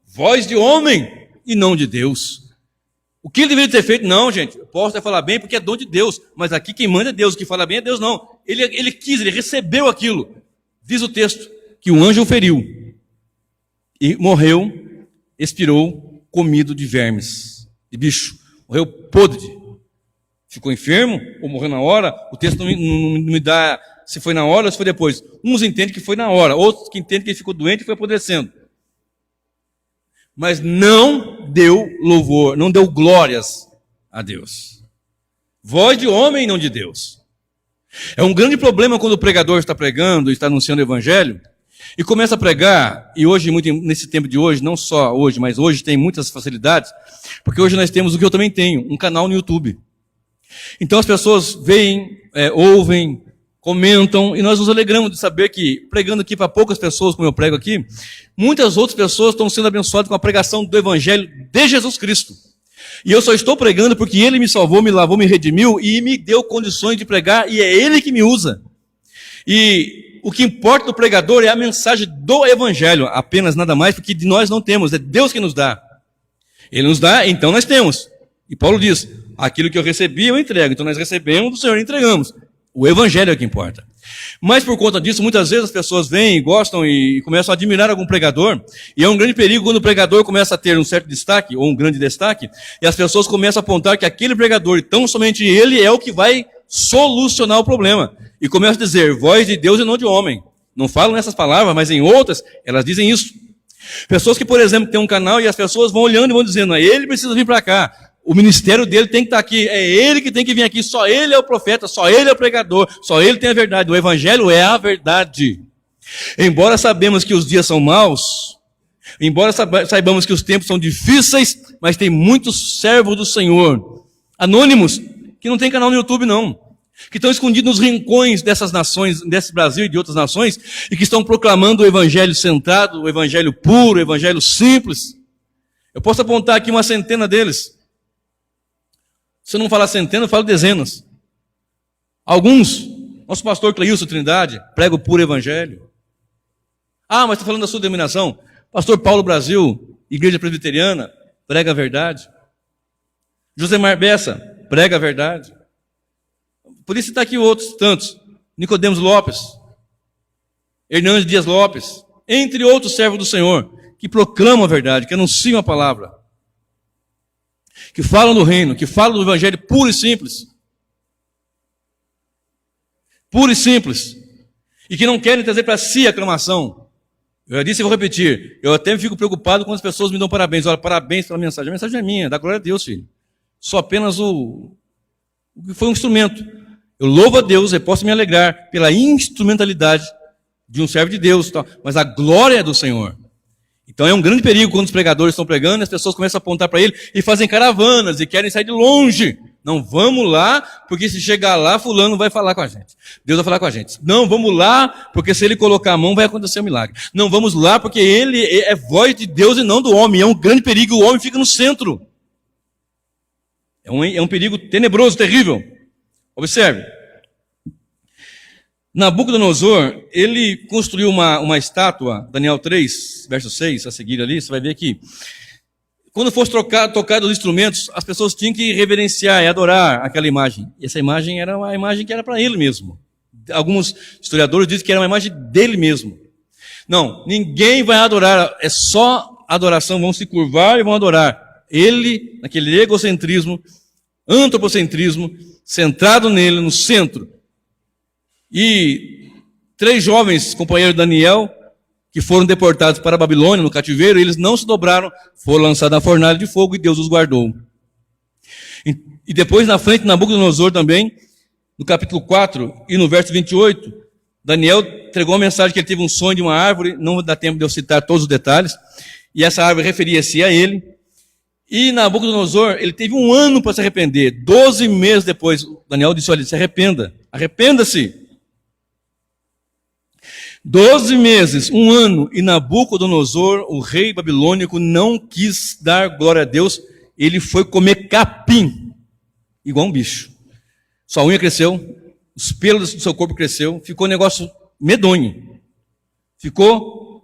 voz de homem e não de Deus. O que ele deveria ter feito? Não, gente, eu posso até falar bem porque é dom de Deus, mas aqui quem manda é Deus, o que fala bem é Deus, não. Ele quis, ele recebeu aquilo. Diz o texto que um anjo o feriu e morreu, expirou, comido de vermes, de bicho, morreu podre. Ficou enfermo ou morreu na hora, o texto não me dá se foi na hora ou se foi depois. Uns entendem que foi na hora, outros que entendem que ele ficou doente e foi apodrecendo. Mas não deu louvor, não deu glórias a Deus. Voz de homem, não de Deus. É um grande problema quando o pregador está pregando, está anunciando o evangelho, e começa a pregar, e hoje, muito nesse tempo de hoje, não só hoje, mas hoje tem muitas facilidades, porque hoje nós temos o que eu também tenho, um canal no YouTube. Então as pessoas veem, ouvem, comentam, e nós nos alegramos de saber que, pregando aqui para poucas pessoas, como eu prego aqui, muitas outras pessoas estão sendo abençoadas com a pregação do Evangelho de Jesus Cristo. E eu só estou pregando porque Ele me salvou, me lavou, me redimiu e me deu condições de pregar, e é Ele que me usa. E o que importa do pregador é a mensagem do Evangelho, apenas nada mais, porque de nós não temos, é Deus que nos dá. Ele nos dá, então nós temos. E Paulo diz, aquilo que eu recebi eu entrego, então nós recebemos do Senhor e entregamos. O Evangelho é o que importa. Mas por conta disso, muitas vezes as pessoas vêm, gostam e começam a admirar algum pregador, e é um grande perigo quando o pregador começa a ter um certo destaque, ou um grande destaque, e as pessoas começam a apontar que aquele pregador, e tão somente ele, é o que vai solucionar o problema. E começam a dizer, voz de Deus e não de homem. Não falam nessas palavras, mas em outras, elas dizem isso. Pessoas que, por exemplo, têm um canal e as pessoas vão olhando e vão dizendo, ele precisa vir para cá. O ministério dele tem que estar aqui, é ele que tem que vir aqui, só ele é o profeta, só ele é o pregador, só ele tem a verdade, o evangelho é a verdade. Embora sabemos que os dias são maus, embora saibamos que os tempos são difíceis, mas tem muitos servos do Senhor, anônimos, que não tem canal no YouTube não. que estão escondidos nos rincões dessas nações, desse Brasil e de outras nações, e que estão proclamando o evangelho centrado, o evangelho puro, o evangelho simples. Eu posso apontar aqui uma centena deles. Se eu não falar centena, eu falo dezenas. Alguns, nosso pastor Cleilson Trindade, prega o puro evangelho. Ah, mas está falando da sua denominação. Pastor Paulo Brasil, Igreja Presbiteriana, prega a verdade. Josemar Bessa, prega a verdade. Por isso está aqui outros tantos. Nicodemos Lopes, Hernandes Dias Lopes, entre outros servos do Senhor, que proclamam a verdade, que anunciam a palavra, que falam do reino, que falam do evangelho puro e simples. Puro e simples. E que não querem trazer para si a aclamação. Eu já disse e vou repetir. Eu até fico preocupado quando as pessoas me dão parabéns. Olha, parabéns pela mensagem. A mensagem é minha, dá glória a Deus, filho. Só apenas o que foi um instrumento. Eu louvo a Deus e posso me alegrar pela instrumentalidade de um servo de Deus. Mas a glória é do Senhor. Então é um grande perigo quando os pregadores estão pregando e as pessoas começam a apontar para ele e fazem caravanas e querem sair de longe. Não, vamos lá, porque se chegar lá, fulano vai falar com a gente. Deus vai falar com a gente. Não, vamos lá, porque se ele colocar a mão, vai acontecer um milagre. Não, vamos lá, porque ele é voz de Deus e não do homem. É um grande perigo, o homem fica no centro. É um perigo tenebroso, terrível. Observe. Nabucodonosor, ele construiu uma estátua, Daniel 3, verso 6, a seguir ali, você vai ver aqui. Quando fosse tocado os instrumentos, as pessoas tinham que reverenciar e adorar aquela imagem. E essa imagem era uma imagem que era para ele mesmo. Alguns historiadores dizem que era uma imagem dele mesmo. Não, ninguém vai adorar, é só adoração, vão se curvar e vão adorar. Ele, naquele egocentrismo, antropocentrismo, centrado nele, no centro. E 3 jovens companheiros de Daniel, que foram deportados para a Babilônia, no cativeiro, eles não se dobraram, foram lançados na fornalha de fogo e Deus os guardou. E depois, na frente, Nabucodonosor também, no capítulo 4 e no verso 28, Daniel entregou uma mensagem que ele teve um sonho de uma árvore, não dá tempo de eu citar todos os detalhes, e essa árvore referia-se a ele. E Nabucodonosor, ele teve 1 ano para se arrepender. 12 meses depois, Daniel disse, olha, se arrependa, arrependa-se. 12 meses, 1 ano, e Nabucodonosor, o rei babilônico, não quis dar glória a Deus, ele foi comer capim, igual um bicho. Sua unha cresceu, os pelos do seu corpo cresceu, ficou um negócio medonho. Ficou,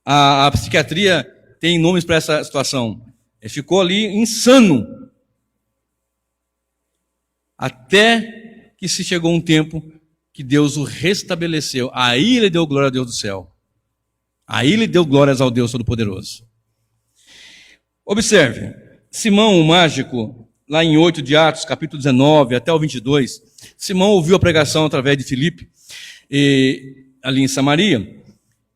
a psiquiatria tem nomes para essa situação, ele ficou ali insano. Até que se chegou um tempo que Deus o restabeleceu. Aí ele deu glória a Deus do céu. Aí ele deu glórias ao Deus Todo-Poderoso. Observe, Simão o mágico, lá em 8 de Atos, capítulo 19 até o 22, Simão ouviu a pregação através de Filipe, ali em Samaria,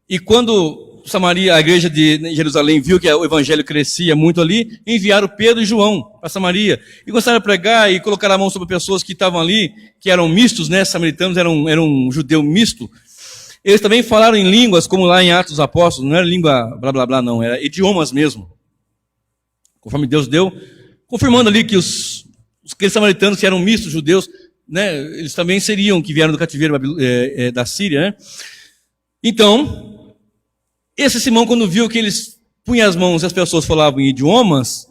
e quando Samaria, a igreja de Jerusalém viu que o evangelho crescia muito ali, enviaram Pedro e João para Samaria, e começaram a pregar e colocar a mão sobre pessoas que estavam ali, que eram mistos, né, samaritanos, eram um judeu misto. Eles também falaram em línguas, como lá em Atos dos Apóstolos, não era língua blá blá blá não, era idiomas mesmo, conforme Deus deu, confirmando ali que aqueles samaritanos que eram mistos, judeus, né, eles também seriam, que vieram do cativeiro da Síria, né? Então, esse Simão, quando viu que eles punham as mãos e as pessoas falavam em idiomas,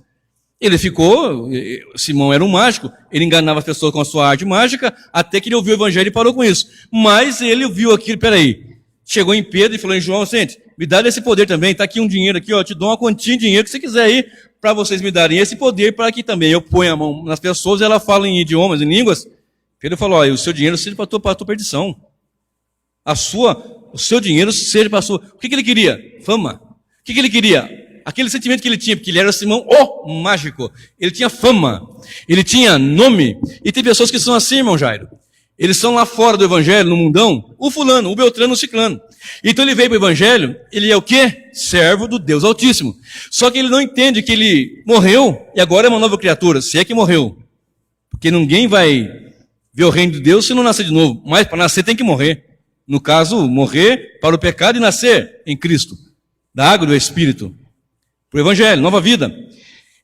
ele ficou, Simão era um mágico, ele enganava as pessoas com a sua arte mágica, até que ele ouviu o evangelho e parou com isso. Mas ele viu aquilo, peraí, chegou em Pedro e falou em João, gente, me dá esse poder também, está aqui um dinheiro aqui, ó, te dou uma quantia de dinheiro que você quiser aí, para vocês me darem esse poder, para que também eu ponha a mão nas pessoas e ela fala em idiomas, em línguas. Pedro falou, ó, o seu dinheiro seja para a tua perdição. O seu dinheiro seja para a sua... O que ele queria? Fama. O que ele queria? Aquele sentimento que ele tinha, porque ele era Simão, mágico. Ele tinha fama. Ele tinha nome. E tem pessoas que são assim, irmão Jairo. Eles são lá fora do evangelho, no mundão, o fulano, o beltrano, o ciclano. Então ele veio para o evangelho, ele é o quê? Servo do Deus Altíssimo. Só que ele não entende que ele morreu e agora é uma nova criatura, se é que morreu. Porque ninguém vai ver o reino de Deus se não nascer de novo. Mas para nascer tem que morrer. No caso, morrer para o pecado e nascer em Cristo, da água e do Espírito, para o Evangelho, nova vida.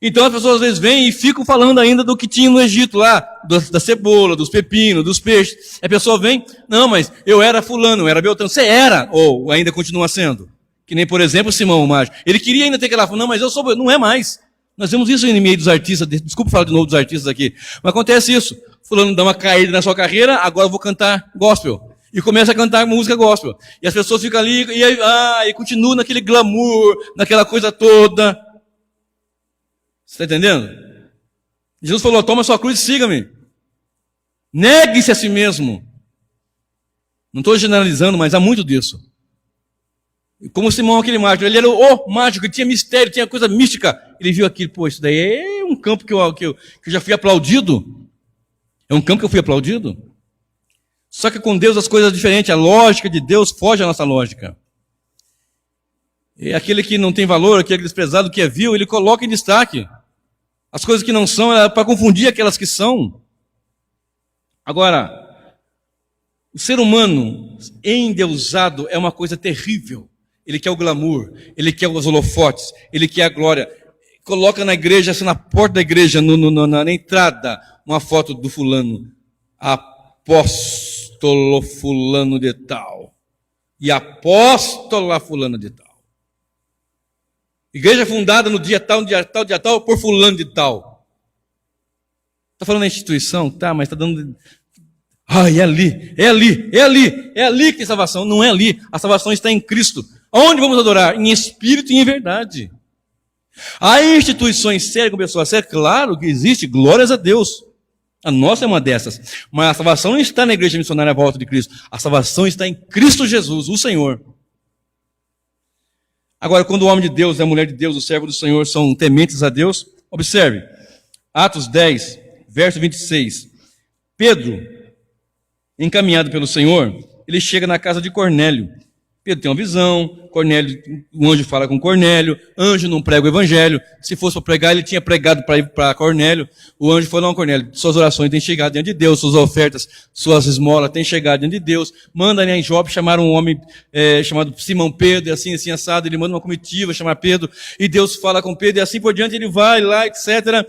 Então as pessoas às vezes vêm e ficam falando ainda do que tinha no Egito lá, da cebola, dos pepinos, dos peixes. A pessoa vem, não, mas eu era fulano, eu era Beltrano. Você era, ou ainda continua sendo. Que nem, por exemplo, Simão o Mágico. Ele queria ainda ter aquela, não, mas eu sou, não é mais. Nós vemos isso no meio dos artistas, desculpa falar de novo dos artistas aqui, mas acontece isso. Fulano dá uma caída na sua carreira, agora eu vou cantar gospel. E começa a cantar música gospel. E as pessoas ficam ali, e continua naquele glamour, naquela coisa toda. Você está entendendo? Jesus falou, toma sua cruz e siga-me. Negue-se a si mesmo. Não estou generalizando, mas há muito disso. Como Simão, aquele mágico, ele era o mágico, ele tinha mistério, tinha coisa mística. Ele viu aquilo, pô, isso daí é um campo que eu já fui aplaudido. É um campo que eu fui aplaudido. Só que com Deus as coisas são diferentes, a lógica de Deus foge à nossa lógica. E aquele que não tem valor, aquele desprezado, que é vil, ele coloca em destaque. As coisas que não são, é para confundir aquelas que são. Agora, o ser humano endeusado é uma coisa terrível. Ele quer o glamour, ele quer os holofotes, ele quer a glória. Coloca na igreja, assim, na porta da igreja, na entrada, uma foto do fulano. Apóstolo fulano de tal. E apóstola fulano de tal. Igreja fundada no dia tal, por fulano de tal. Está falando da instituição? Tá, mas está dando... é ali que tem salvação. Não é ali, a salvação está em Cristo. Onde vamos adorar? Em espírito e em verdade. Há instituições sérias com pessoas sérias, claro que existe, glórias a Deus. A nossa é uma dessas. Mas a salvação não está na igreja missionária à volta de Cristo. A salvação está em Cristo Jesus, o Senhor. Agora, quando o homem de Deus, a mulher de Deus, o servo do Senhor são tementes a Deus, observe, Atos 10, verso 26. Pedro, encaminhado pelo Senhor, ele chega na casa de Cornélio. Pedro tem uma visão, Cornélio, o anjo fala com Cornélio, anjo não prega o evangelho, se fosse para pregar, ele tinha pregado para Cornélio, o anjo falou, não, Cornélio, suas orações têm chegado diante de Deus, suas ofertas, suas esmolas têm chegado diante de Deus, manda em Jope chamar um homem chamado Simão Pedro, e assim assado, ele manda uma comitiva chamar Pedro, e Deus fala com Pedro, e assim por diante, ele vai lá, etc.,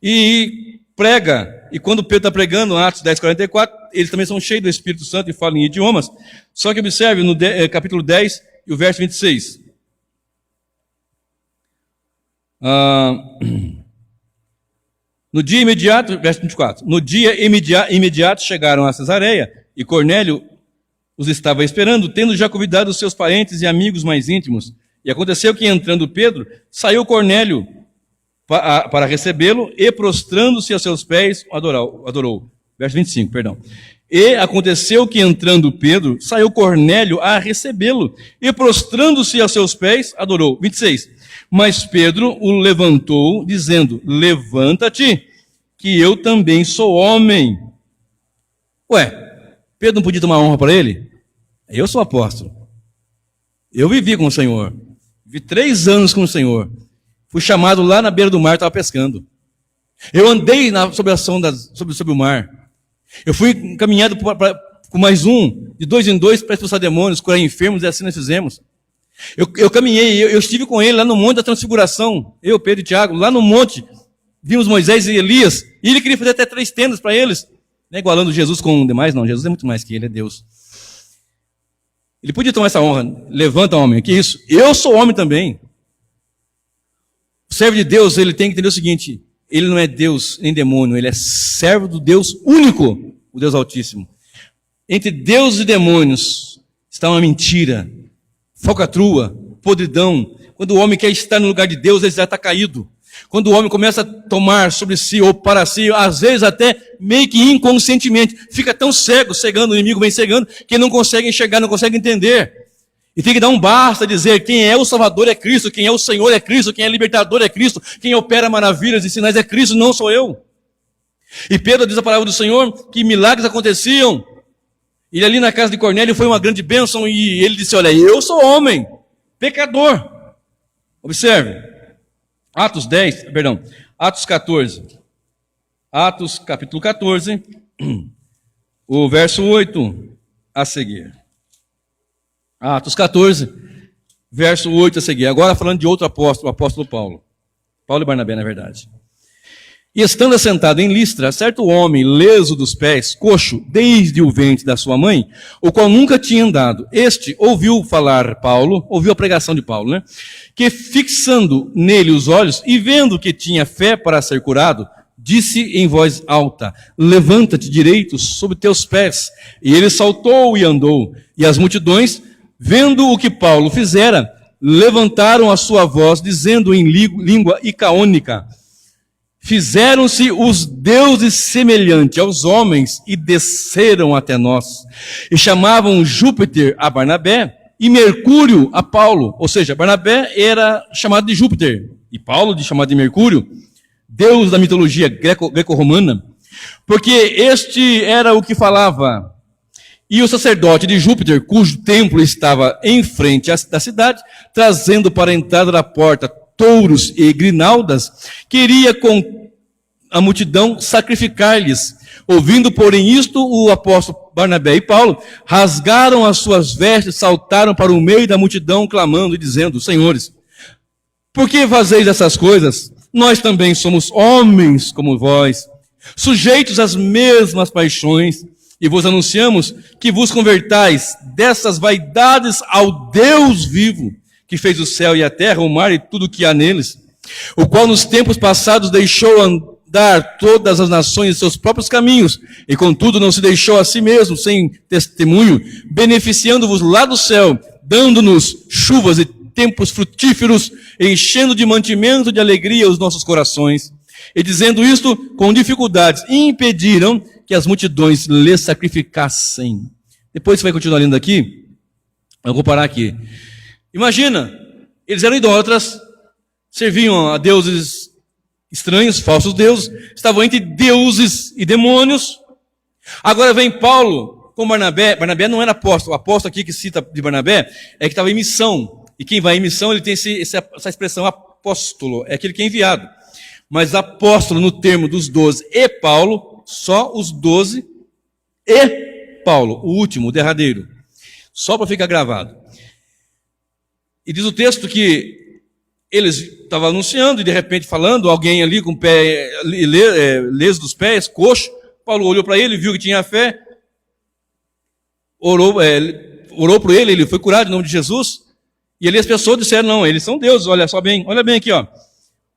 e prega, e quando Pedro está pregando, Atos 10, 44, eles também são cheios do Espírito Santo e falam em idiomas, só que observe no capítulo 10 e o verso 26. No dia imediato, verso 24, no dia imediato chegaram a Cesareia, e Cornélio os estava esperando, tendo já convidado os seus parentes e amigos mais íntimos. E aconteceu que, entrando Pedro, saiu Cornélio para recebê-lo, e prostrando-se a seus pés, adorou. Verso 25, perdão. E aconteceu que, entrando Pedro, saiu Cornélio a recebê-lo, e prostrando-se a seus pés, adorou. 26. Mas Pedro o levantou, dizendo, levanta-te, que eu também sou homem. Pedro não podia tomar honra para ele? Eu sou apóstolo. Eu vivi com o Senhor. Vivi 3 anos com o Senhor. Fui chamado lá na beira do mar, estava pescando. Eu andei sobre a sonda, sobre o mar. Eu fui encaminhado com mais um, de 2 em 2, para expulsar demônios, curar enfermos, e assim nós fizemos. Eu caminhei, eu estive com ele lá no Monte da Transfiguração, eu, Pedro e Tiago, lá no monte, vimos Moisés e Elias, e ele queria fazer até 3 tendas para eles. Não é igualando Jesus com os demais, não, Jesus é muito mais que ele, é Deus. Ele podia tomar essa honra, levanta homem, que isso? Eu sou homem também. O servo de Deus, ele tem que entender o seguinte, ele não é Deus nem demônio, ele é servo do Deus único, o Deus Altíssimo. Entre Deus e demônios está uma mentira, falcatrua, podridão. Quando o homem quer estar no lugar de Deus, ele já está caído. Quando o homem começa a tomar sobre si ou para si, às vezes até meio que inconscientemente, fica tão cego, cegando, o inimigo vem cegando, que não consegue enxergar, não consegue entender. E tem que dar um basta, dizer quem é o Salvador é Cristo, quem é o Senhor é Cristo, quem é o Libertador é Cristo, quem opera maravilhas e sinais é Cristo, não sou eu. E Pedro diz a palavra do Senhor que milagres aconteciam. Ele ali na casa de Cornélio foi uma grande bênção e ele disse, olha, eu sou homem, pecador. Observe, Atos 14. Atos capítulo 14, o verso 8 a seguir. Atos 14, verso 8 a seguir. Agora falando de outro apóstolo, o apóstolo Paulo. Paulo e Barnabé, na verdade. E estando assentado em Listra, certo homem, leso dos pés, coxo, desde o ventre da sua mãe, o qual nunca tinha andado, este ouviu falar Paulo, ouviu a pregação de Paulo, né? Que fixando nele os olhos e vendo que tinha fé para ser curado, disse em voz alta: levanta-te direito sobre teus pés. E ele saltou e andou. E as multidões, vendo o que Paulo fizera, levantaram a sua voz, dizendo em língua icaônica: fizeram-se os deuses semelhantes aos homens e desceram até nós. E chamavam Júpiter a Barnabé e Mercúrio a Paulo. Ou seja, Barnabé era chamado de Júpiter e Paulo de chamado de Mercúrio, deus da mitologia greco-romana, porque este era o que falava. E o sacerdote de Júpiter, cujo templo estava em frente da cidade, trazendo para a entrada da porta touros e grinaldas, queria com a multidão sacrificar-lhes. Ouvindo, porém, isto, o apóstolo Barnabé e Paulo rasgaram as suas vestes, saltaram para o meio da multidão, clamando e dizendo: senhores, por que fazeis essas coisas? Nós também somos homens como vós, sujeitos às mesmas paixões, e vos anunciamos que vos convertais dessas vaidades ao Deus vivo, que fez o céu e a terra, o mar e tudo o que há neles, o qual nos tempos passados deixou andar todas as nações em seus próprios caminhos, e contudo não se deixou a si mesmo sem testemunho, beneficiando-vos lá do céu, dando-nos chuvas e tempos frutíferos, enchendo de mantimento de alegria os nossos corações. E dizendo isto com dificuldades, impediram que as multidões lhe sacrificassem. Depois você vai continuar lendo aqui, eu vou parar aqui. Imagina, eles eram idólatras, serviam a deuses estranhos, falsos deuses, estavam entre deuses e demônios. Agora vem Paulo com Barnabé. Barnabé não era apóstolo. O apóstolo aqui que cita de Barnabé é que estava em missão. E quem vai em missão, ele tem essa expressão apóstolo, é aquele que é enviado. Mas apóstolo no termo dos 12 e Paulo, só os 12 e Paulo, o último, o derradeiro. Só para ficar gravado. E diz o texto que eles estavam anunciando e de repente falando, alguém ali com o pé leso dos pés, coxo. Paulo olhou para ele, viu que tinha fé, orou por ele, ele foi curado em nome de Jesus. E ali as pessoas disseram: não, eles são deuses, olha bem aqui, ó.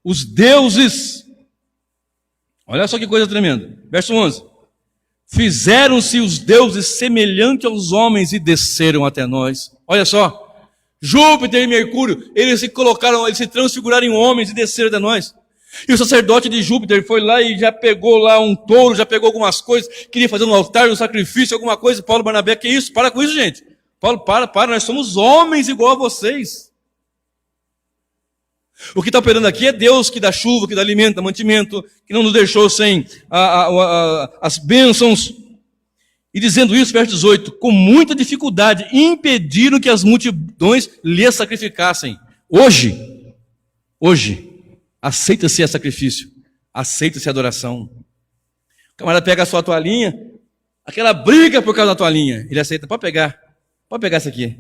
Os deuses, olha só que coisa tremenda. Verso 11. Fizeram-se os deuses semelhantes aos homens e desceram até nós. Olha só. Júpiter e Mercúrio, eles se transfiguraram em homens e desceram até nós. E o sacerdote de Júpiter foi lá e já pegou lá um touro, já pegou algumas coisas, queria fazer um altar, um sacrifício, alguma coisa. Paulo, Barnabé, que isso? Para com isso, gente. Paulo, para, nós somos homens igual a vocês. O que está operando aqui é Deus que dá chuva, que dá alimento, dá mantimento, que não nos deixou sem as bênçãos. E dizendo isso, verso 18, com muita dificuldade, impediram que as multidões lhe sacrificassem. Hoje, aceita-se sacrifício, aceita-se adoração. O camarada pega a sua toalhinha, aquela briga por causa da toalhinha, ele aceita, pode pegar essa aqui.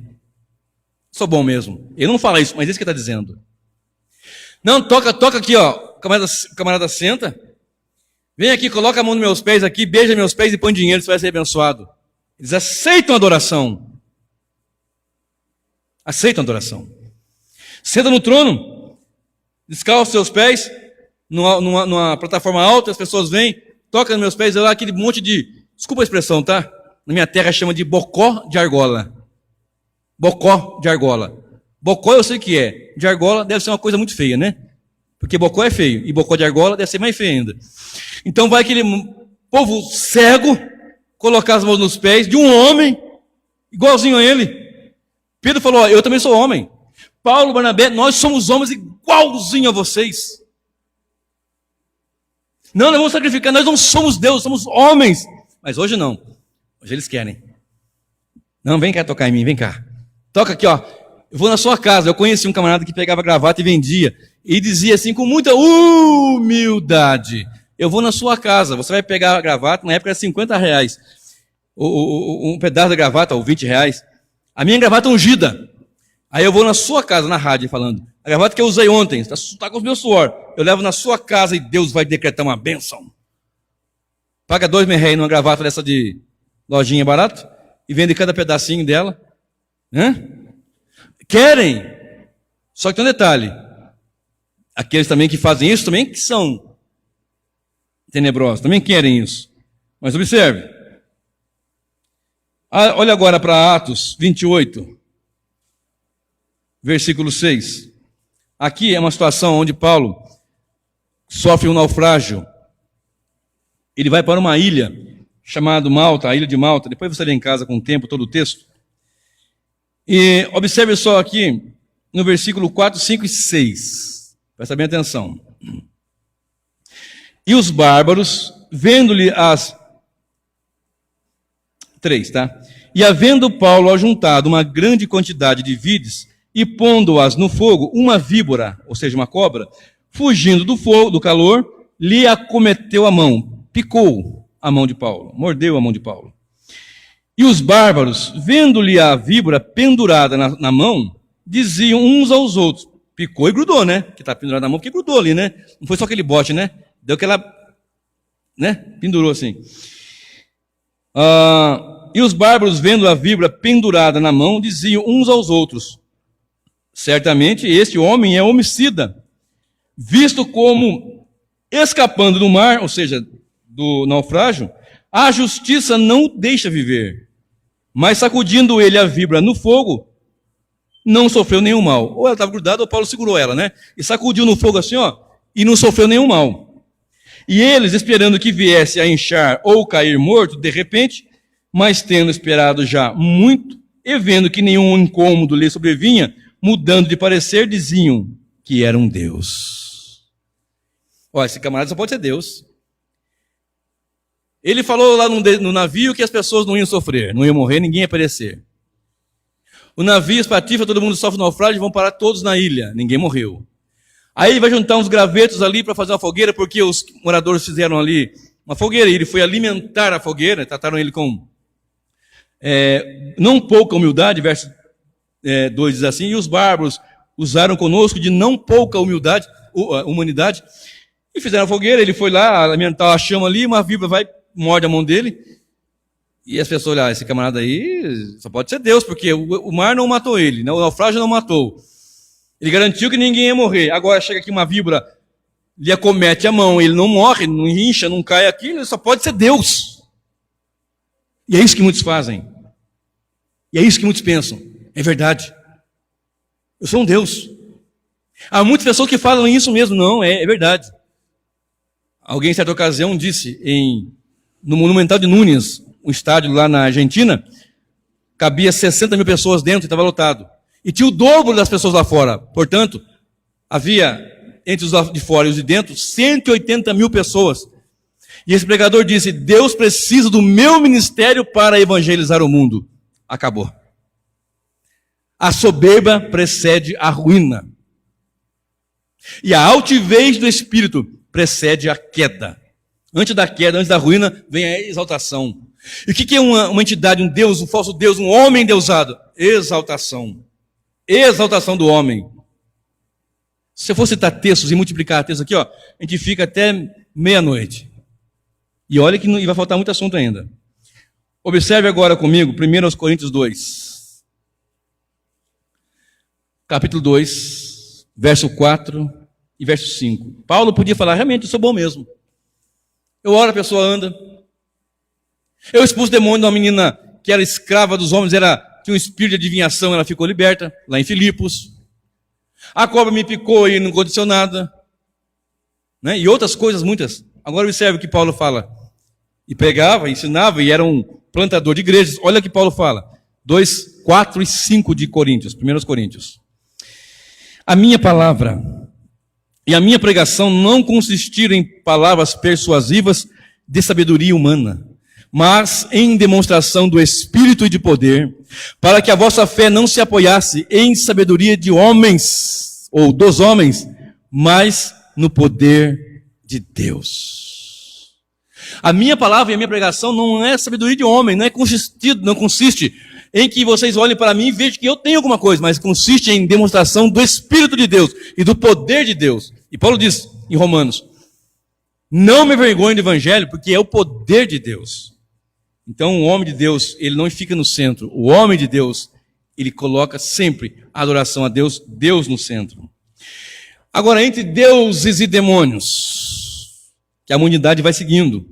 Sou bom mesmo. Ele não fala isso, mas é isso que ele está dizendo. Não, toca aqui, ó. O camarada senta. Vem aqui, coloca a mão nos meus pés aqui, beija meus pés e põe dinheiro, você vai ser abençoado. Eles aceitam a adoração. Aceitam a adoração. Senta no trono, descalça seus pés, numa plataforma alta, as pessoas vêm, tocam nos meus pés, lá aquele monte de, desculpa a expressão, tá? Na minha terra chama de bocó de argola. Bocó de argola. Bocó eu sei o que é. De argola deve ser uma coisa muito feia, né? Porque bocó é feio. E bocó de argola deve ser mais feio ainda. Então vai aquele povo cego colocar as mãos nos pés de um homem igualzinho a ele. Pedro falou: eu também sou homem. Paulo, Barnabé, nós somos homens igualzinho a vocês. Não, nós vamos sacrificar, nós não somos Deus, somos homens. Mas hoje não. Hoje eles querem. Não, vem cá tocar em mim, vem cá. Toca aqui, ó. Eu vou na sua casa. Eu conheci um camarada que pegava gravata e vendia. E dizia assim, com muita humildade: eu vou na sua casa, você vai pegar a gravata, na época era R$50. Um pedaço da gravata, ou R$20. A minha gravata ungida. Aí eu vou na sua casa, na rádio, falando: A gravata que eu usei ontem, está com o meu suor. Eu levo na sua casa e Deus vai decretar uma bênção. Paga 2 mil numa gravata dessa de lojinha barato e vende cada pedacinho dela. Querem. Só que tem um detalhe. Aqueles também que fazem isso também que são tenebrosos, também querem isso. Mas observe. Olha agora para Atos 28, versículo 6. Aqui é uma situação onde Paulo sofre um naufrágio. Ele vai para uma ilha chamada Malta, a ilha de Malta. Depois você lê em casa com o tempo todo o texto. E observe só aqui no versículo 4, 5 e 6. Presta bem atenção. E os bárbaros, vendo-lhe as... 3, tá? E havendo Paulo ajuntado uma grande quantidade de vides e pondo-as no fogo, uma víbora, ou seja, uma cobra, fugindo do fogo, do calor, lhe acometeu a mão, picou a mão de Paulo, mordeu a mão de Paulo. E os bárbaros, vendo-lhe a víbora pendurada na mão, diziam uns aos outros, picou e grudou, né? Que está pendurado na mão, porque grudou ali, né? Não foi só aquele bote, né? Deu aquela, né? Pendurou assim. E os bárbaros, vendo a víbora pendurada na mão, diziam uns aos outros, certamente este homem é homicida, visto como escapando do mar, ou seja, do naufrágio, a justiça não o deixa viver. Mas sacudindo ele a víbora no fogo, não sofreu nenhum mal. Ou ela estava grudada, ou Paulo segurou ela, né? E sacudiu no fogo assim, ó, e não sofreu nenhum mal. E eles, esperando que viesse a inchar ou cair morto, de repente, mas tendo esperado já muito, e vendo que nenhum incômodo lhe sobrevinha, mudando de parecer, diziam que era um Deus. Olha, esse camarada só pode ser Deus. Ele falou lá no navio que as pessoas não iam sofrer, não iam morrer, ninguém ia perecer. O navio espatifa, todo mundo sofre naufrágio, vão parar todos na ilha, ninguém morreu. Aí ele vai juntar uns gravetos ali para fazer uma fogueira, porque os moradores fizeram ali uma fogueira, e ele foi alimentar a fogueira, trataram ele com não pouca humildade, verso 2 diz assim, e os bárbaros usaram conosco de não pouca humanidade, e fizeram a fogueira, ele foi lá alimentar a chama ali, uma víbora morde a mão dele, e as pessoas olham, esse camarada aí só pode ser Deus, porque o mar não matou ele, o naufrágio não matou. Ele garantiu que ninguém ia morrer. Agora chega aqui uma víbora, lhe acomete a mão, ele não morre, não incha, não cai aqui, ele só pode ser Deus. E é isso que muitos fazem. E é isso que muitos pensam. É verdade. Eu sou um Deus. Há muitas pessoas que falam isso mesmo. Não, é verdade. Alguém, em certa ocasião, disse no Monumental de Núñez, um estádio lá na Argentina, cabia 60 mil pessoas dentro e estava lotado. E tinha o dobro das pessoas lá fora. Portanto, havia, entre os de fora e os de dentro, 180 mil pessoas. E esse pregador disse, Deus precisa do meu ministério para evangelizar o mundo. Acabou. A soberba precede a ruína. E a altivez do espírito precede a queda. Antes da queda, antes da ruína, vem a exaltação. E o que é uma entidade, um Deus, um falso Deus, um homem endeusado? Exaltação. Exaltação do homem. Se eu for citar textos e multiplicar textos aqui, ó, a gente fica até meia-noite. E olha que vai faltar muito assunto ainda. Observe agora comigo, 1 Coríntios 2. Capítulo 2, verso 4 e verso 5. Paulo podia falar, realmente, eu sou bom mesmo. Eu oro, a pessoa anda. Eu expulso demônio de uma menina que era escrava dos homens, tinha um espírito de adivinhação, ela ficou liberta, lá em Filipos. A cobra me picou e não aconteceu nada. Né? E outras coisas, muitas. Agora observe o que Paulo fala. E pregava, ensinava, e era um plantador de igrejas. Olha o que Paulo fala. 2, 4 e 5 de Coríntios, 1 Coríntios. A minha palavra e a minha pregação não consistiram em palavras persuasivas de sabedoria humana, mas em demonstração do Espírito e de poder, para que a vossa fé não se apoiasse em sabedoria de homens, ou dos homens, mas no poder de Deus. A minha palavra e a minha pregação não é sabedoria de homem, não consiste em que vocês olhem para mim e vejam que eu tenho alguma coisa, mas consiste em demonstração do Espírito de Deus e do poder de Deus. E Paulo diz em Romanos, não me envergonhe do Evangelho, porque é o poder de Deus. Então o homem de Deus, ele não fica no centro. O homem de Deus, ele coloca sempre a adoração a Deus, Deus no centro. Agora, entre deuses e demônios, que a humanidade vai seguindo.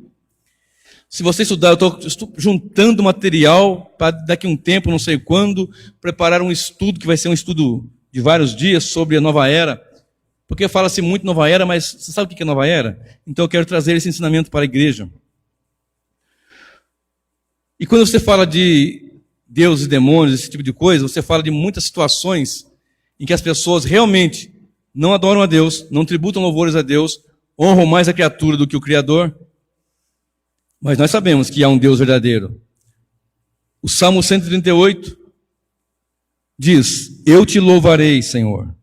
Se você estudar, eu estou juntando material para daqui a um tempo, não sei quando, preparar um estudo, que vai ser um estudo de vários dias sobre a nova era. Porque fala-se muito nova era, mas você sabe o que é nova era? Então eu quero trazer esse ensinamento para a igreja. E quando você fala de deuses e demônios, esse tipo de coisa, você fala de muitas situações em que as pessoas realmente não adoram a Deus, não tributam louvores a Deus, honram mais a criatura do que o Criador. Mas nós sabemos que há um Deus verdadeiro. O Salmo 138 diz, eu te louvarei, Senhor,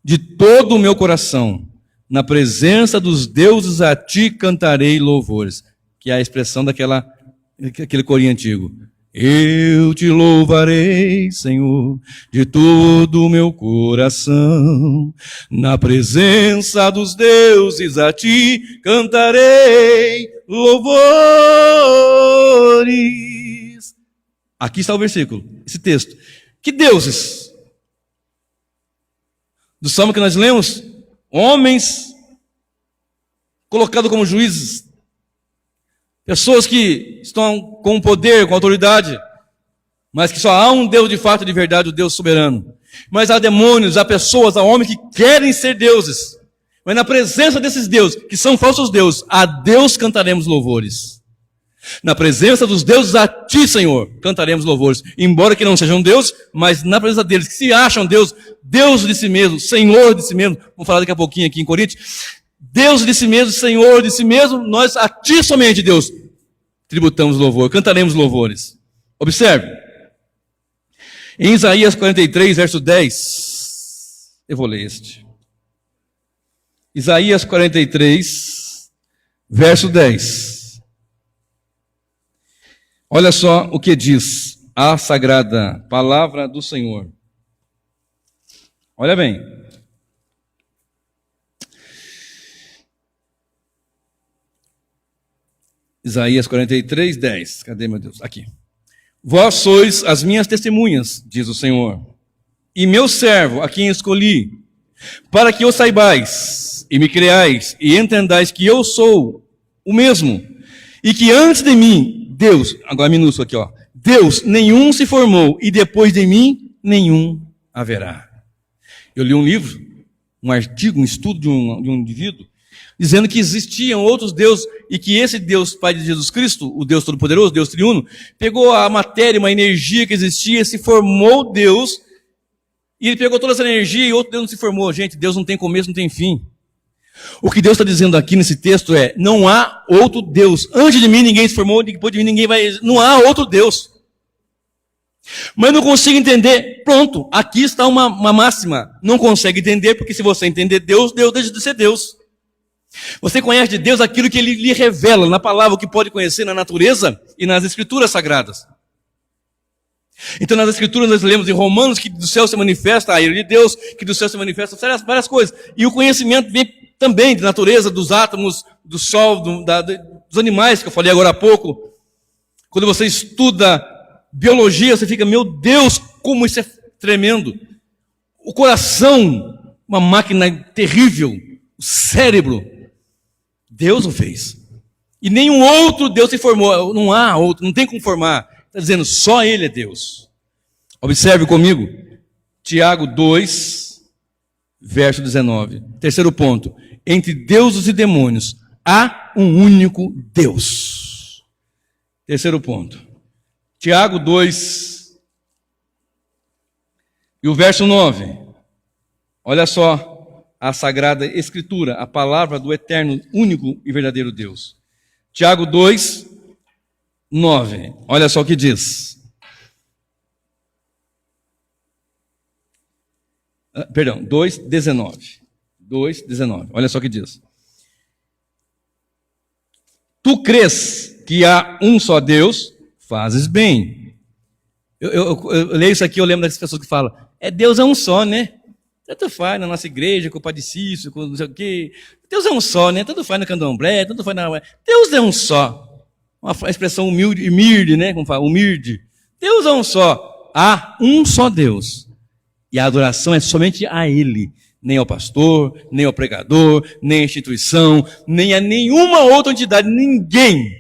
de todo o meu coração, na presença dos deuses a ti cantarei louvores, que é a expressão daquele corinho antigo. Eu te louvarei, Senhor, de todo o meu coração, na presença dos deuses a ti cantarei louvores. Aqui está o versículo, esse texto. Que deuses? Do salmo que nós lemos, homens colocados como juízes, pessoas que estão com poder, com autoridade, mas que só há um Deus de fato, de verdade, o Deus soberano. Mas há demônios, há pessoas, há homens que querem ser deuses. Mas na presença desses deuses, que são falsos deuses, a Deus cantaremos louvores. Na presença dos deuses, a ti, Senhor, cantaremos louvores. Embora que não sejam deuses, mas na presença deles, que se acham Deus, Deus de si mesmo, Senhor de si mesmo. Vamos falar daqui a pouquinho aqui em Coríntios. Deus de si mesmo, Senhor de si mesmo, nós a ti somente, Deus, tributamos louvor, cantaremos louvores. Observe. Em Isaías 43, verso 10, eu vou ler este. Isaías 43, verso 10. Olha só o que diz a sagrada palavra do Senhor. Olha bem. Isaías 43, 10. Cadê, meu Deus? Aqui. Vós sois as minhas testemunhas, diz o Senhor, e meu servo, a quem escolhi, para que eu saibais, e me creais, e entendais que eu sou o mesmo, e que antes de mim, Deus, agora minúsculo aqui, ó, Deus, nenhum se formou, e depois de mim, nenhum haverá. Eu li um livro, um artigo, um estudo de um indivíduo, dizendo que existiam outros deuses e que esse Deus, Pai de Jesus Cristo, o Deus Todo-Poderoso, Deus Triuno, pegou a matéria, uma energia que existia, se formou Deus, e ele pegou toda essa energia e outro Deus não se formou. Gente, Deus não tem começo, não tem fim. O que Deus está dizendo aqui nesse texto é, não há outro Deus. Antes de mim ninguém se formou, depois de mim ninguém vai... Não há outro Deus. Mas não consigo entender. Pronto, aqui está uma máxima. Não consegue entender, porque se você entender Deus, Deus deixa de ser Deus. Você conhece de Deus aquilo que Ele lhe revela na palavra, o que pode conhecer na natureza e nas escrituras sagradas. Então nas escrituras nós lemos em Romanos que do céu se manifesta a ira de Deus, que do céu se manifesta várias coisas. E o conhecimento vem também de natureza, dos átomos, do sol, dos animais que eu falei agora há pouco. Quando você estuda biologia, você fica, meu Deus, como isso é tremendo. O coração, uma máquina terrível, o cérebro, Deus o fez. E nenhum outro Deus se formou, não há outro, não tem como formar. Está dizendo, só Ele é Deus. Observe comigo, Tiago 2, verso 19. Terceiro ponto, entre deuses e demônios, há um único Deus. Terceiro ponto, Tiago 2, e o verso 9. Olha só a Sagrada Escritura, a palavra do eterno, único e verdadeiro Deus. Tiago 2, 9. Olha só o que diz. Perdão, 2, 19. 2, 19. Olha só o que diz. Tu crês que há um só Deus, fazes bem. Eu leio isso aqui, eu lembro das pessoas que falam, Deus é um só, né? Tanto faz na nossa igreja, com o Padre Cício, com não sei o quê. Deus é um só, né? Tanto faz na Candomblé, tanto faz na... Deus é um só. Uma expressão humilde, né? Como fala, humilde. Deus é um só. Há um só Deus. E a adoração é somente a Ele. Nem ao pastor, nem ao pregador, nem à instituição, nem a nenhuma outra entidade, ninguém.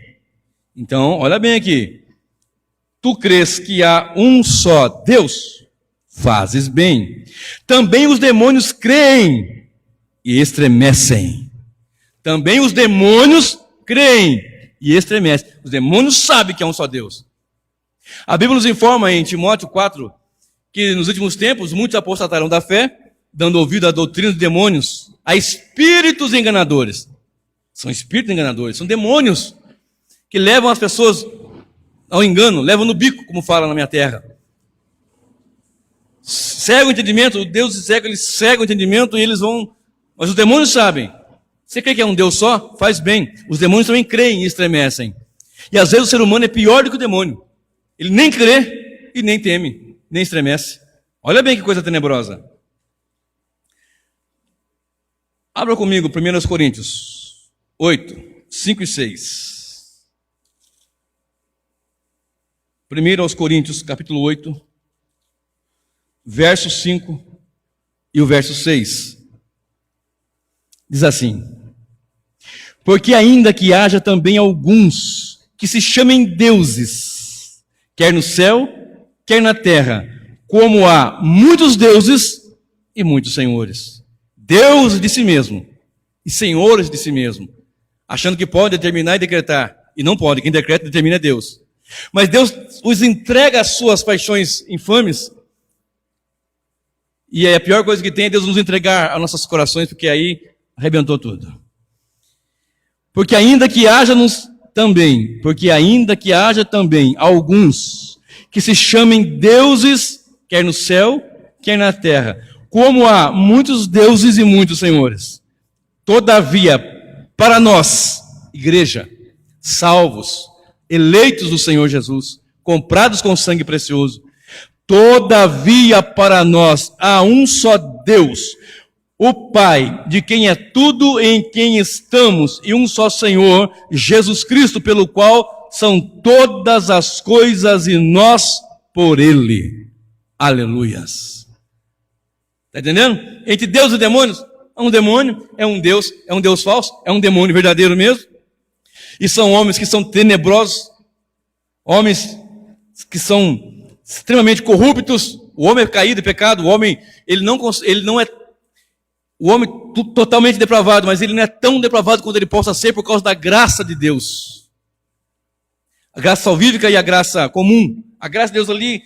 Então, olha bem aqui. Tu crês que há um só Deus? Fazes bem. Também os demônios creem e estremecem. Também os demônios creem e estremecem. Os demônios sabem que há um só Deus. A Bíblia nos informa em Timóteo 4 que nos últimos tempos muitos apostatarão da fé, dando ouvido à doutrina dos demônios, a espíritos enganadores. São espíritos enganadores, são demônios que levam as pessoas ao engano, levam no bico, como fala na minha terra. Cega o entendimento, o Deus cega, eles cegam o entendimento e eles vão... Mas os demônios sabem. Você crê que é um Deus só? Faz bem. Os demônios também creem e estremecem. E às vezes o ser humano é pior do que o demônio. Ele nem crê e nem teme, nem estremece. Olha bem que coisa tenebrosa. Abra comigo 1 Coríntios 8, 5 e 6. 1 Coríntios, capítulo 8, verso 5 e o verso 6. Diz assim: porque ainda que haja também alguns que se chamem deuses, quer no céu, quer na terra, como há muitos deuses e muitos senhores. Deuses de si mesmo e senhores de si mesmo, achando que pode determinar e decretar. E não pode, quem decreta e determina é Deus. Mas Deus os entrega às suas paixões infames. E a pior coisa que tem é Deus nos entregar aos nossos corações, porque aí arrebentou tudo. Porque ainda que haja também alguns que se chamem deuses, quer no céu, quer na terra, como há muitos deuses e muitos senhores. Todavia, para nós, igreja, salvos, eleitos do Senhor Jesus, comprados com sangue precioso, todavia para nós há um só Deus, o Pai, de quem é tudo, em quem estamos, e um só Senhor, Jesus Cristo, pelo qual são todas as coisas e nós por Ele. Aleluias. Está entendendo? Entre Deus e demônios, um demônio é um Deus falso, é um demônio verdadeiro mesmo. E são homens que são tenebrosos, homens que são extremamente corruptos. O homem é caído em pecado, o homem, ele não é o homem totalmente depravado, mas ele não é tão depravado quanto ele possa ser por causa da graça de Deus. A graça salvífica e a graça comum. A graça de Deus ali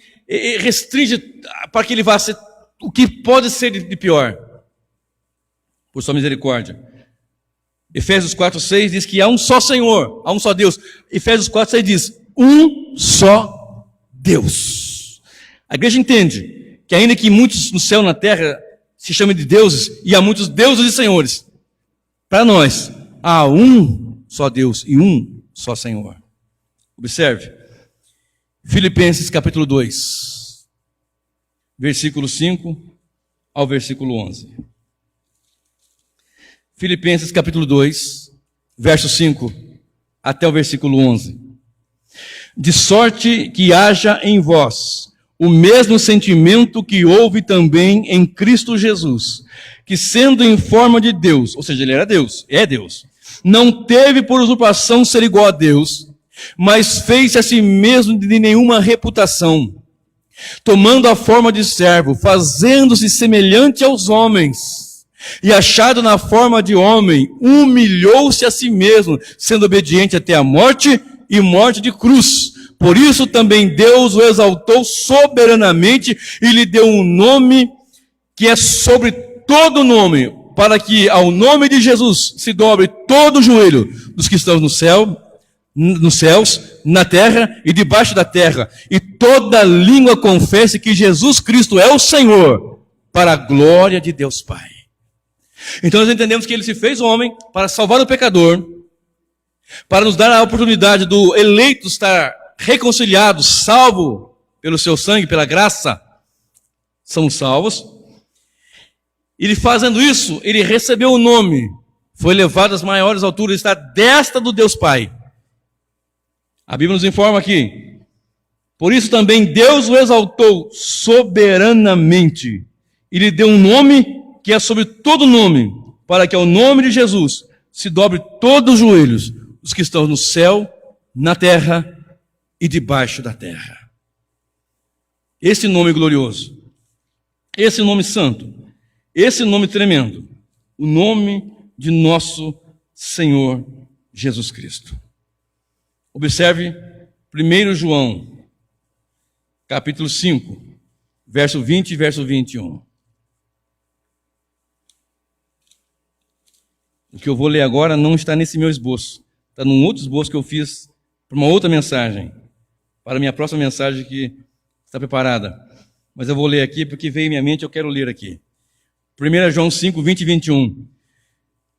restringe para que ele vá ser o que pode ser de pior, por sua misericórdia. Efésios 4:6 diz que há um só Senhor, há um só Deus. Efésios 4:6 diz, um só Deus. A igreja entende que ainda que muitos no céu e na terra se chamem de deuses, e há muitos deuses e senhores, para nós há um só Deus e um só Senhor. Observe, Filipenses capítulo 2, versículo 5 ao versículo 11. Filipenses capítulo 2, verso 5 até o versículo 11. De sorte que haja em vós o mesmo sentimento que houve também em Cristo Jesus, que sendo em forma de Deus, ou seja, ele era Deus, é Deus, não teve por usurpação ser igual a Deus, mas fez-se a si mesmo de nenhuma reputação, tomando a forma de servo, fazendo-se semelhante aos homens, e achado na forma de homem, humilhou-se a si mesmo, sendo obediente até a morte e morte de cruz. Por isso também Deus o exaltou soberanamente e lhe deu um nome que é sobre todo nome, para que ao nome de Jesus se dobre todo o joelho dos que estão no céu, nos céus, na terra e debaixo da terra, e toda língua confesse que Jesus Cristo é o Senhor, para a glória de Deus Pai. Então nós entendemos que ele se fez homem para salvar o pecador, para nos dar a oportunidade do eleito estar reconciliado, salvo pelo seu sangue, pela graça, são salvos. Ele fazendo isso, ele recebeu o nome, foi levado às maiores alturas, está à destra do Deus Pai. A Bíblia nos informa aqui, por isso também Deus o exaltou soberanamente, e lhe deu um nome que é sobre todo nome, para que ao nome de Jesus se dobre todos os joelhos, os que estão no céu, na terra e debaixo da terra. Esse nome glorioso, esse nome santo, esse nome tremendo, o nome de nosso Senhor Jesus Cristo. Observe 1 João, capítulo 5, verso 20 e verso 21. O que eu vou ler agora não está nesse meu esboço. Está num outro esboço que eu fiz para uma outra mensagem. Para a minha próxima mensagem que está preparada. Mas eu vou ler aqui porque veio em minha mente, eu quero ler aqui. 1 João 5, 20 e 21.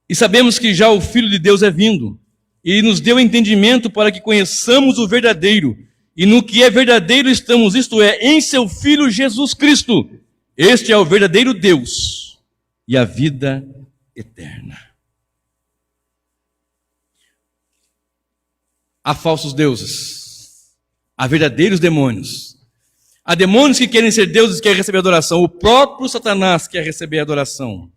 E sabemos que já o Filho de Deus é vindo, e nos deu entendimento para que conheçamos o verdadeiro, e no que é verdadeiro estamos, isto é, em seu Filho Jesus Cristo. Este é o verdadeiro Deus e a vida eterna. Há falsos deuses, há verdadeiros demônios. Há demônios que querem ser deuses e querem receber adoração. O próprio Satanás quer receber adoração.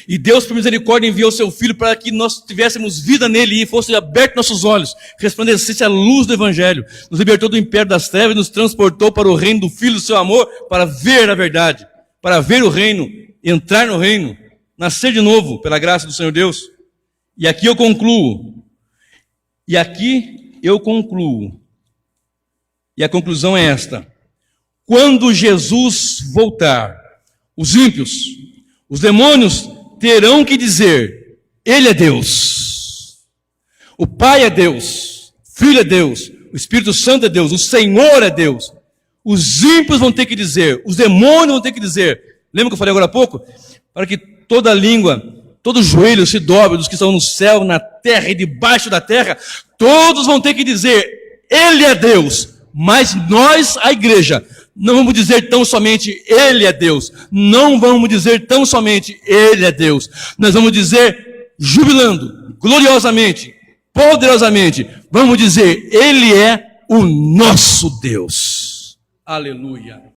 E Deus, por misericórdia, enviou seu Filho para que nós tivéssemos vida nele e fosse aberto nossos olhos, resplandecesse a luz do Evangelho, nos libertou do império das trevas e nos transportou para o reino do Filho do seu amor, para ver a verdade, para ver o reino, entrar no reino, nascer de novo pela graça do Senhor Deus. E aqui eu concluo. E a conclusão é esta: quando Jesus voltar, os ímpios, os demônios terão que dizer: Ele é Deus, o Pai é Deus, o Filho é Deus, o Espírito Santo é Deus, o Senhor é Deus. Os ímpios vão ter que dizer, os demônios vão ter que dizer. Lembra que eu falei agora há pouco? Para que toda língua, todo joelho se dobre, dos que estão no céu, na terra e debaixo da terra, todos vão ter que dizer: Ele é Deus. Mas nós, a igreja, não vamos dizer tão somente Ele é Deus. Não vamos dizer tão somente Ele é Deus. Nós vamos dizer, jubilando, gloriosamente, poderosamente, vamos dizer: Ele é o nosso Deus. Aleluia.